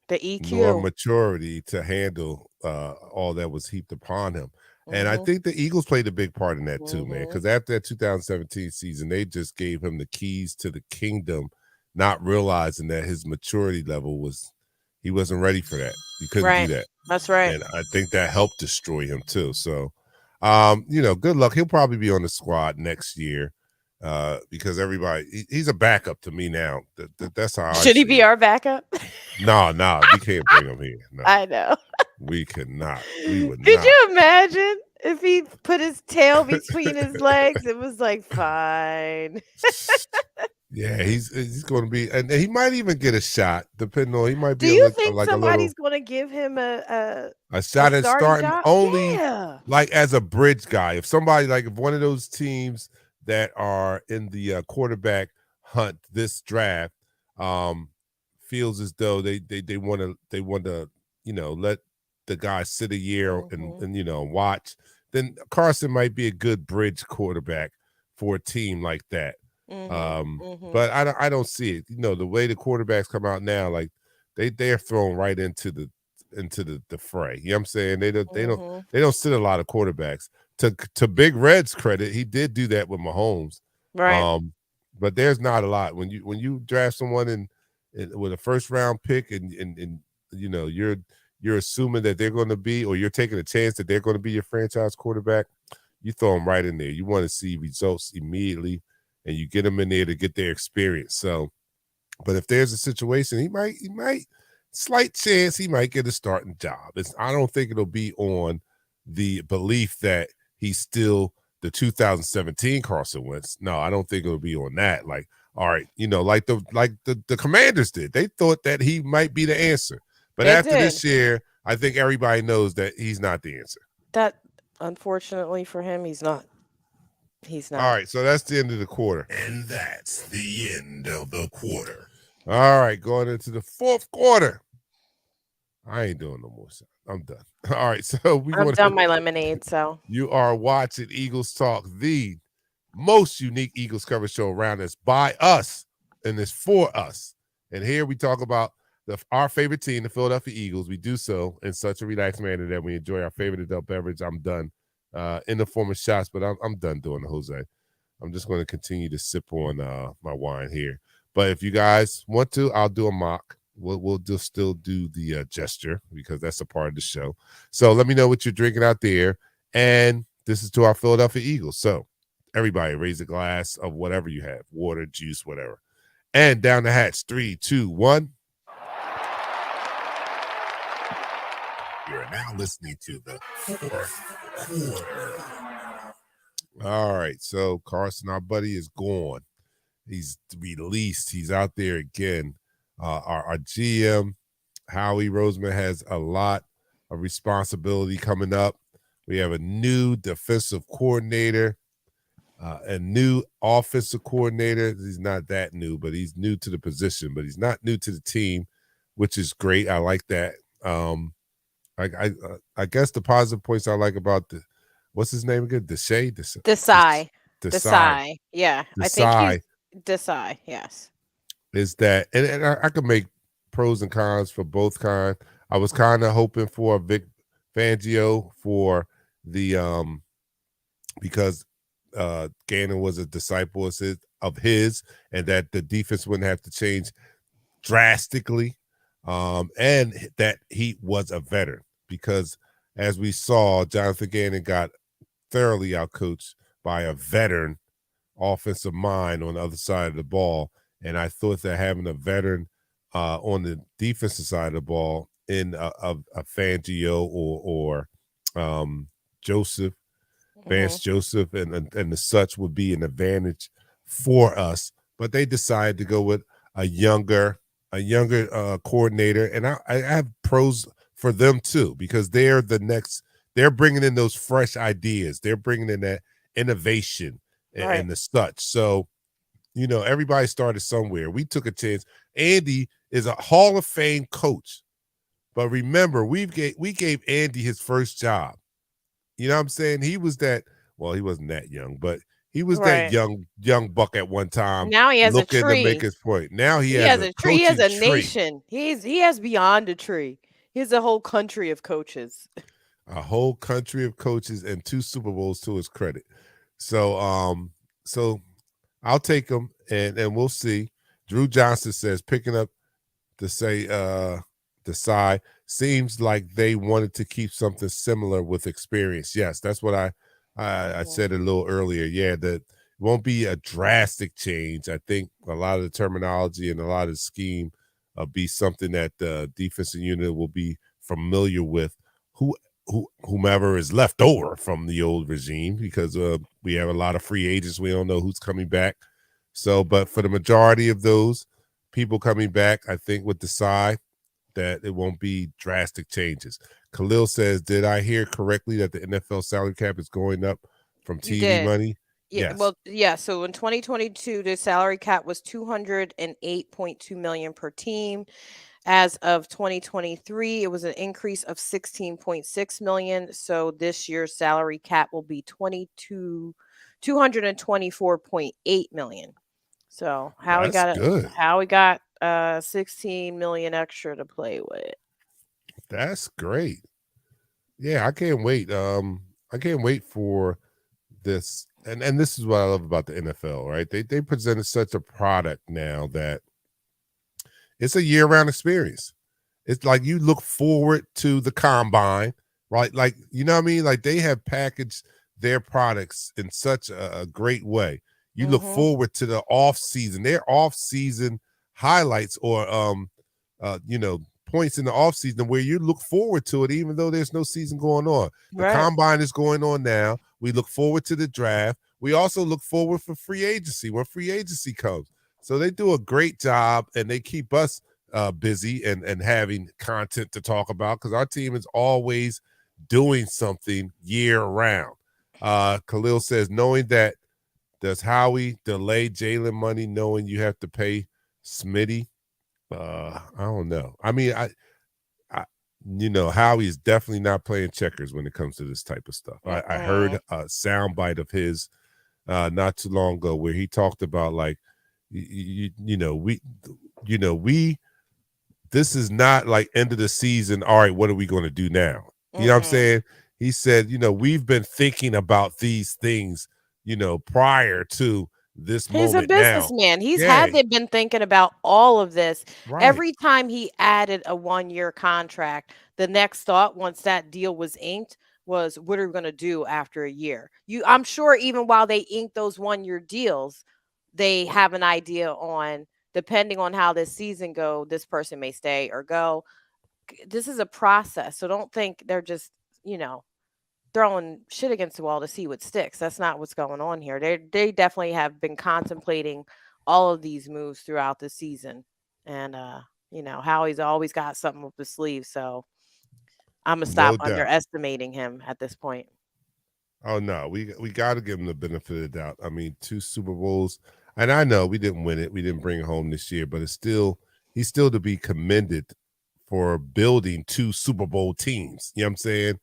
The EQ. Nor maturity to handle all that was heaped upon him. And I think the Eagles played a big part in that too, man, because after that 2017 season, they just gave him the keys to the kingdom, not realizing that his maturity level he wasn't ready for that. He couldn't do that. That's right. And I think that helped destroy him too. So, good luck. He'll probably be on the squad next year. Because everybody, he's a backup to me now. That's how. Should he be our backup? No, we can't bring him here. No. I know. We could not. We would Could you imagine if he put his tail between his legs? It was like, fine. Yeah, he's going to be, and he might even get a shot, depending on, he might be. Do you think somebody's going to give him a shot at starting only, like as a bridge guy? If somebody, like if one of those teams that are in the quarterback hunt this draft feels as though they want to let the guy sit a year and watch, then Carson might be a good bridge quarterback for a team like that. But I don't see it. The way the quarterbacks come out now, like they're thrown right into the fray. You know what I'm saying? They don't sit a lot of quarterbacks. To Big Red's credit, he did do that with Mahomes. Right. But there's not a lot when you draft someone in with a first round pick and you're assuming that they're going to be, or you're taking a chance that they're going to be your franchise quarterback. You throw them right in there. You want to see results immediately, and you get them in there to get their experience. So, but if there's a situation, he might slight chance he might get a starting job. I don't think it'll be on the belief that he's still the 2017 Carson Wentz. No, I don't think it'll be on that. Like, all right, like the Commanders did. They thought that he might be the answer. But after this year, I think everybody knows that he's not the answer. That, unfortunately for him, he's not. He's not. All right, so that's the end of the quarter. And that's the end of the quarter. All right, going into the fourth quarter. I ain't doing no more. I'm done. All right, so I'm done my lemonade. So you are watching Eagles Talk, the most unique Eagles coverage show around. That's by us and it's for us. And here we talk about our favorite team, the Philadelphia Eagles. We do so in such a relaxed manner that we enjoy our favorite adult beverage. I'm done in the form of shots, but I'm done doing the Jose. I'm just going to continue to sip on my wine here. But if you guys want to, I'll do a mock. We'll just still do the gesture because that's a part of the show. So let me know what you're drinking out there. And this is to our Philadelphia Eagles. So everybody raise a glass of whatever you have, water, juice, whatever. And down the hatch, 3, 2, 1. You're now listening to the fourth quarter. All right. So Carson, our buddy, is gone. He's released. He's out there again. Our GM, Howie Roseman, has a lot of responsibility coming up. We have a new defensive coordinator, a new offensive coordinator. He's not that new, but he's new to the position, but he's not new to the team, which is great. I like that. I guess the positive points I like about what's his name again? Desai. Yeah. I think Desai, yes. Is that, and I could make pros and cons for both kind. I was kind of hoping for Vic Fangio for the because Gannon was a disciple of his, and that the defense wouldn't have to change drastically, and that he was a veteran, because as we saw, Jonathan Gannon got thoroughly outcoached by a veteran offensive mind on the other side of the ball. And I thought that having a veteran on the defensive side of the ball in a Fangio or Joseph Vance Joseph and the such would be an advantage for us, but they decided to go with a younger coordinator, and I have pros for them too, because they're the next. They're bringing in those fresh ideas. They're bringing in that innovation and the such. So, everybody started somewhere. We took a chance. Andy is a Hall of Fame coach, but remember, we gave Andy his first job. You know what I'm saying? He was that. Well, he wasn't that young, but he was that young buck at one time. Now he has looking a tree to make his point. Now he has has a tree. He has a tree. nation. He has beyond a tree. He has a whole country of coaches. A whole country of coaches and 2 Super Bowls to his credit. So so I'll take him and we'll see. Drew Johnson says picking up to say Desai seems like they wanted to keep something similar with experience. Yes, that's what I said a little earlier. Yeah, that it won't be a drastic change. I think a lot of the terminology and a lot of the scheme be something that the defensive unit will be familiar with. Whomever is left over from the old regime, because we have a lot of free agents. We don't know who's coming back. So, but for the majority of those people coming back, I think with Desai that it won't be drastic changes. Khalil says, did I hear correctly that the NFL salary cap is going up from TV money? Yeah, yes. Well, yeah. So in 2022, the salary cap was $208.2 million per team. As of 2023, it was an increase of $16.6 million. So this year's salary cap will be $224.8 million. So Howie got 16 million extra to play with. That's great. Yeah, I can't wait. I can't wait for this. And this is what I love about the NFL, right? They presented such a product now that it's a year-round experience. It's like you look forward to the combine, right? Like, you know what I mean? Like they have packaged their products in such a great way. You look forward to the off season, their off season highlights or points in the off season where you look forward to it, even though there's no season going on. The combine is going on now. We look forward to the draft. We also look forward for free agency when free agency comes. So they do a great job and they keep us busy and having content to talk about, because our team is always doing something year round. Khalil says, knowing that, does Howie delay Jalen money knowing you have to pay Smitty? I don't know. I mean, Howie is definitely not playing checkers when it comes to this type of stuff. I heard a soundbite of his not too long ago where he talked about like, this is not like end of the season. All right, what are we going to do now? You know what I'm saying? He said, we've been thinking about these things, prior to this moment. He's a businessman. He's been thinking about all of this. Right. Every time he added a 1-year contract, the next thought once that deal was inked was, what are we going to do after a year? I'm sure even while they ink those 1-year deals, they have an idea on, depending on how this season go, this person may stay or go. This is a process. So don't think they're just, throwing shit against the wall to see what sticks. That's not what's going on here. They definitely have been contemplating all of these moves throughout the season. And, Howie's always got something up his sleeve. So I'm going to stop underestimating him at this point. Oh, no, we got to give him the benefit of the doubt. I mean, 2 Super Bowls. And I know we didn't win it. We didn't bring it home this year, but he's still to be commended for building 2 Super Bowl teams. You know what I'm saying?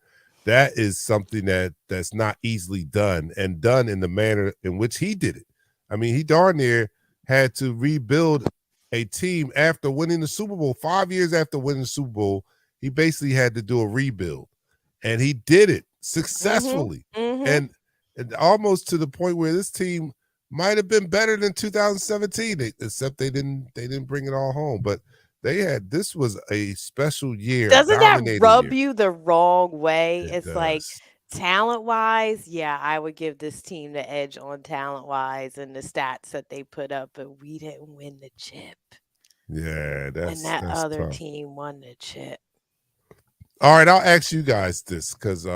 That is something that's not easily done, and done in the manner in which he did it. I mean, he darn near had to rebuild a team after winning the Super Bowl. 5 years after winning the Super Bowl, he basically had to do a rebuild, and he did it successfully, and almost to the point where this team might have been better than 2017, except they didn't bring it all home. But this was a special year. Doesn't that rub you the wrong way? It's like, talent-wise, yeah, I would give this team the edge on talent-wise and the stats that they put up, but we didn't win the chip. Yeah, that's other tough. Team won the chip. All right, I'll ask you guys this, because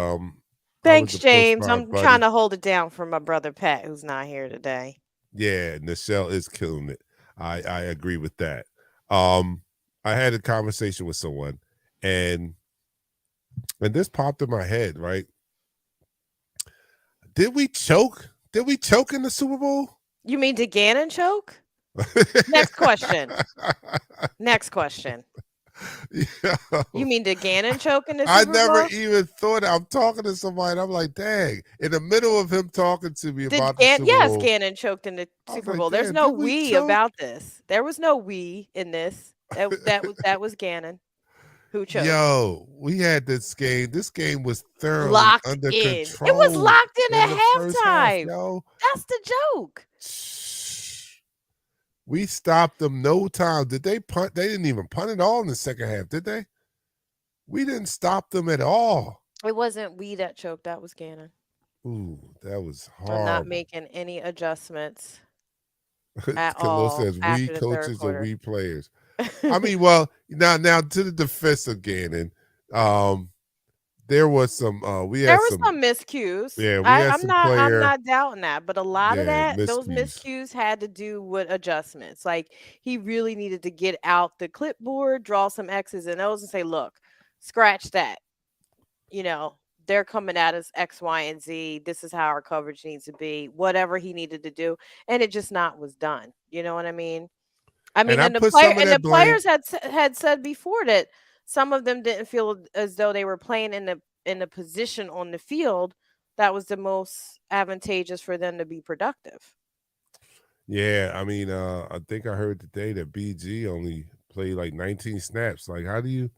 Thanks, James. I'm trying to hold it down for my brother Pat, who's not here today. Yeah, Nichelle is killing it. I agree with that. I had a conversation with someone, and this popped in my head, right? Did we choke? Did we choke in the Super Bowl? You mean did Gannon choke? Next question. Next question. Yo, you mean did Gannon choke in the Super Bowl? I never even thought. I'm talking to somebody. I'm like, dang. In the middle of him talking to me about the Super Bowl. Yes, Gannon choked in the Super Bowl. There's no we about this. There was no we in this. That was Gannon who choked. Yo, we had this game. This game was thoroughly locked under in. control. It was locked in at halftime. That's the joke. We stopped them no time. Did they punt? They didn't even punt at all in the second half, did they? We didn't stop them at all. It wasn't we that choked. That was Gannon. Ooh, that was hard. I'm not making any adjustments at all. Says we coaches or we players. I mean, well, now to the defense of Gannon, there was some there were some miscues. Yeah, I'm not doubting that, but a lot of those miscues had to do with adjustments. Like he really needed to get out the clipboard, draw some X's and O's and say, look, scratch that. You know, they're coming at us X, Y, and Z. This is how our coverage needs to be, whatever he needed to do. And it just was done. You know what I mean? And the players had said before that some of them didn't feel as though they were playing in the position on the field that was the most advantageous for them to be productive. Yeah, I mean, I think I heard today that BG only played like 19 snaps. Like, how do you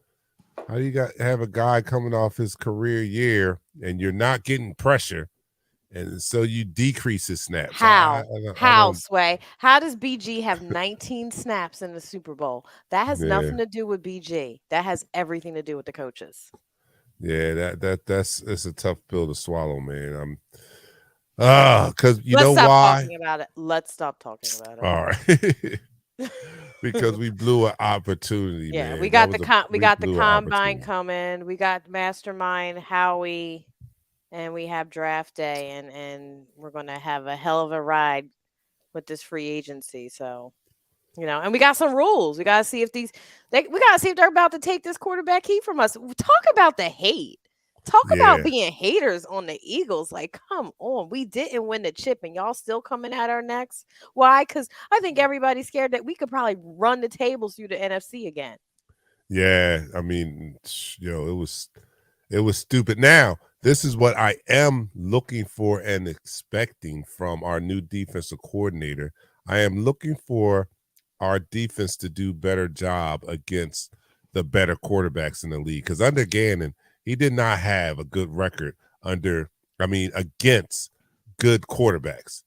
have a guy coming off his career year and you're not getting pressure? And so you decrease his snaps. How, Sway? How does BG have 19 snaps in the Super Bowl? That has nothing to do with BG. That has everything to do with the coaches. Yeah, that's a tough pill to swallow, man. Because know why? Let's stop talking about it. All right. Because we blew an opportunity. Yeah, man. we got the combine coming. We got Mastermind Howie. And we have draft day, and we're going to have a hell of a ride with this free agency. So, and we got some rules. We got to see if we got to see if they're about to take this quarterback heat from us. Talk about the hate. Talk about being haters on the Eagles. Like, come on. We didn't win the chip, and y'all still coming at our necks. Why? Because I think everybody's scared that we could probably run the tables through the NFC again. Yeah. I mean, it was stupid. Now, this is what I am looking for and expecting from our new defensive coordinator. I am looking for our defense to do a better job against the better quarterbacks in the league. Because under Gannon, he did not have a good record against good quarterbacks.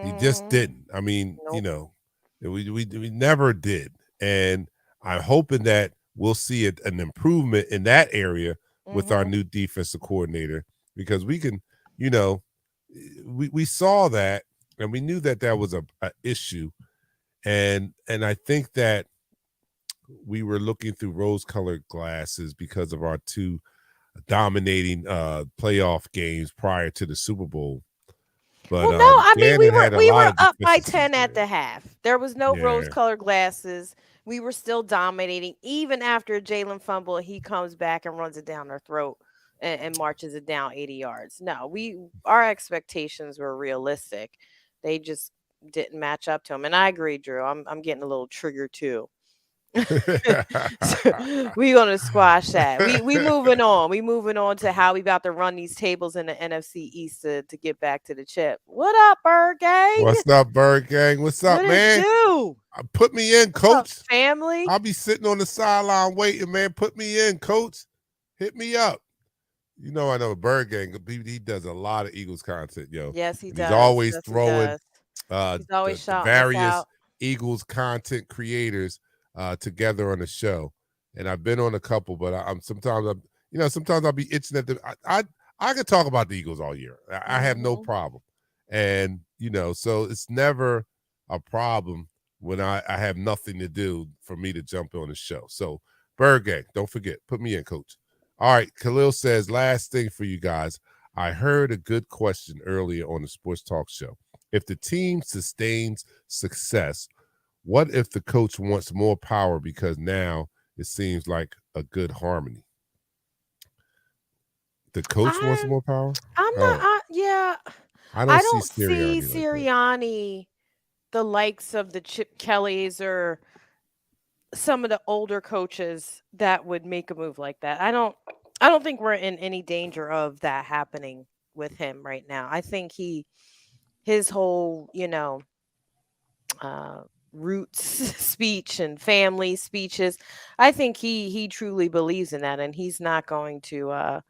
He just didn't. I mean, nope. We never did. And I'm hoping that we'll see an improvement in that area with our new defensive coordinator, because we can, we saw that and we knew that was a issue. And I think that we were looking through rose-colored glasses because of our two dominating playoff games prior to the Super Bowl. But we were up by 10 at the half. There was no rose-colored glasses. We were still dominating. Even after Jalen fumble, he comes back and runs it down our throat and marches it down 80 yards. No, our expectations were realistic. They just didn't match up to him. And I agree, Drew. I'm getting a little triggered too. So we gonna squash that. We moving on. We moving on to how we about to run these tables in the NFC East to get back to the chip. What up, Bird Gang? What's up, Bird Gang? What's up, man? Put me in, coach. What's up, family? I'll be sitting on the sideline waiting, man. Put me in, coach. Hit me up. I know Bird Gang. He does a lot of Eagles content, yo. Yes, he does. He's always throwing he's always the various Eagles content creators together on the show, and I've been on a couple, but sometimes I'll be itching at I could talk about the Eagles all year. I have no problem, and so it's never a problem when I have nothing to do for me to jump on the show. So Bird Gang, don't forget, put me in, coach. All right, Khalil says, last thing for you guys. I heard a good question earlier on the Sports Talk Show. If the team sustains success, what if the coach wants more power because now it seems like a good harmony? The coach wants more power? I'm not. Yeah. I don't see Sirianni, the likes of the Chip Kellys or some of the older coaches that would make a move like that. I don't think we're in any danger of that happening with him right now. I think his whole, roots speech and family speeches, I think he truly believes in that, and he's not going to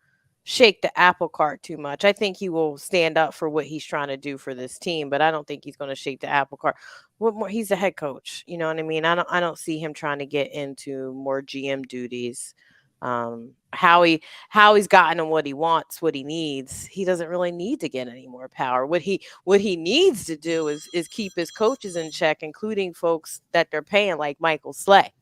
shake the apple cart too much. I think he will stand up for what he's trying to do for this team, but I don't think he's going to shake the apple cart. What more? He's a head coach. You know what I mean? I don't see him trying to get into more GM duties. How he's gotten him what he wants, what he needs. He doesn't really need to get any more power. What he needs to do is keep his coaches in check, including folks that they're paying, like Michael Slay.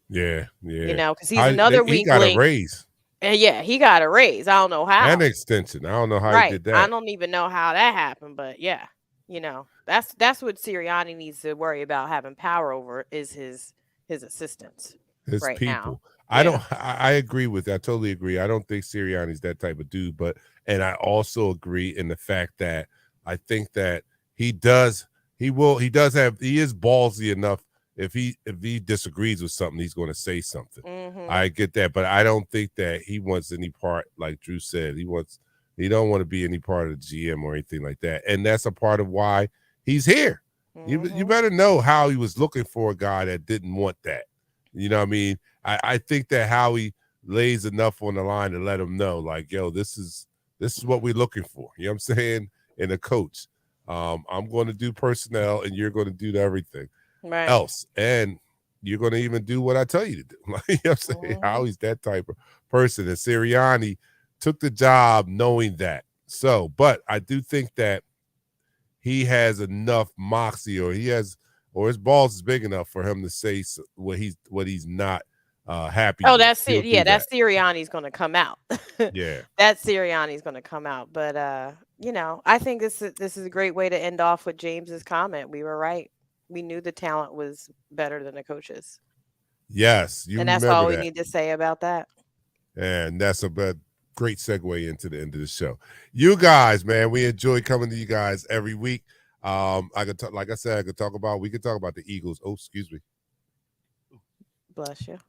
Yeah. Because he's another weak link. He got a raise. And he got a raise. I don't know how. And an extension. I don't know how he did that. I don't even know how that happened, but yeah, that's what Sirianni needs to worry about having power over is his assistants. His right people. Now. I agree with that. I totally agree. I don't think Sirianni's that type of dude, and I also agree in the fact that I think that he is ballsy enough. If he disagrees with something, he's going to say something. Mm-hmm. I get that, but I don't think that he wants any part, like Drew said. He don't want to be any part of the GM or anything like that, and that's a part of why he's here. Mm-hmm. You better know how he was looking for a guy that didn't want that. You know what I mean? I think that Howie lays enough on the line to let him know, like, yo, this is what we're looking for. You know what I'm saying? In a coach, I'm going to do personnel, and you're going to do everything. Right. Else, and you're going to even do what I tell you to do. Like, you know what I'm saying? Mm-hmm. Howie's that type of person, and Sirianni took the job knowing that. So, but I do think that he has enough moxie, or his balls is big enough for him to say what he's not happy. Oh, that's Sirianni's going to come out. Yeah, that's Sirianni's going to come out. But I think this is a great way to end off with James's comment. We were right. We knew the talent was better than the coaches. Yes, and that's all we need to say about that. And that's a great segue into the end of the show. You guys, man, we enjoy coming to you guys every week. We could talk about the Eagles. Oh, excuse me. Bless you.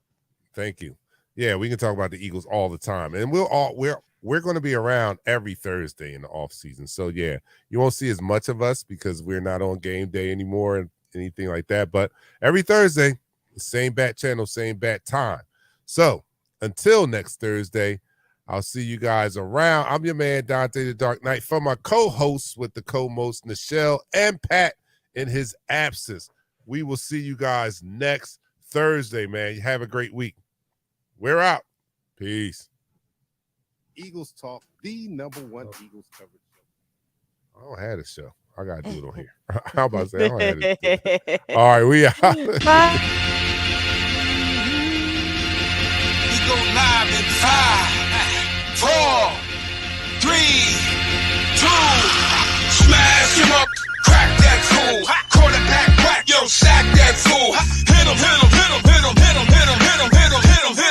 Thank you. Yeah, we can talk about the Eagles all the time, and we're going to be around every Thursday in the off season. So yeah, you won't see as much of us because we're not on game day anymore and anything like that. But every Thursday, same bat channel, same bat time. So until next Thursday, I'll see you guys around. I'm your man, Dante the Dark Knight, for my co-hosts with the co-most, Nichelle and Pat in his absence. We will see you guys next Thursday, man. You have a great week. We're out. Peace. Eagles Talk, the #1 Eagles coverage show. I don't have a show. I got to do it on here. How about that? I don't have it. All right, we out. Bye. We go live in 5, 4, 3, 2. Smash him up, crack that fool. Quarterback whack, yo, sack that fool.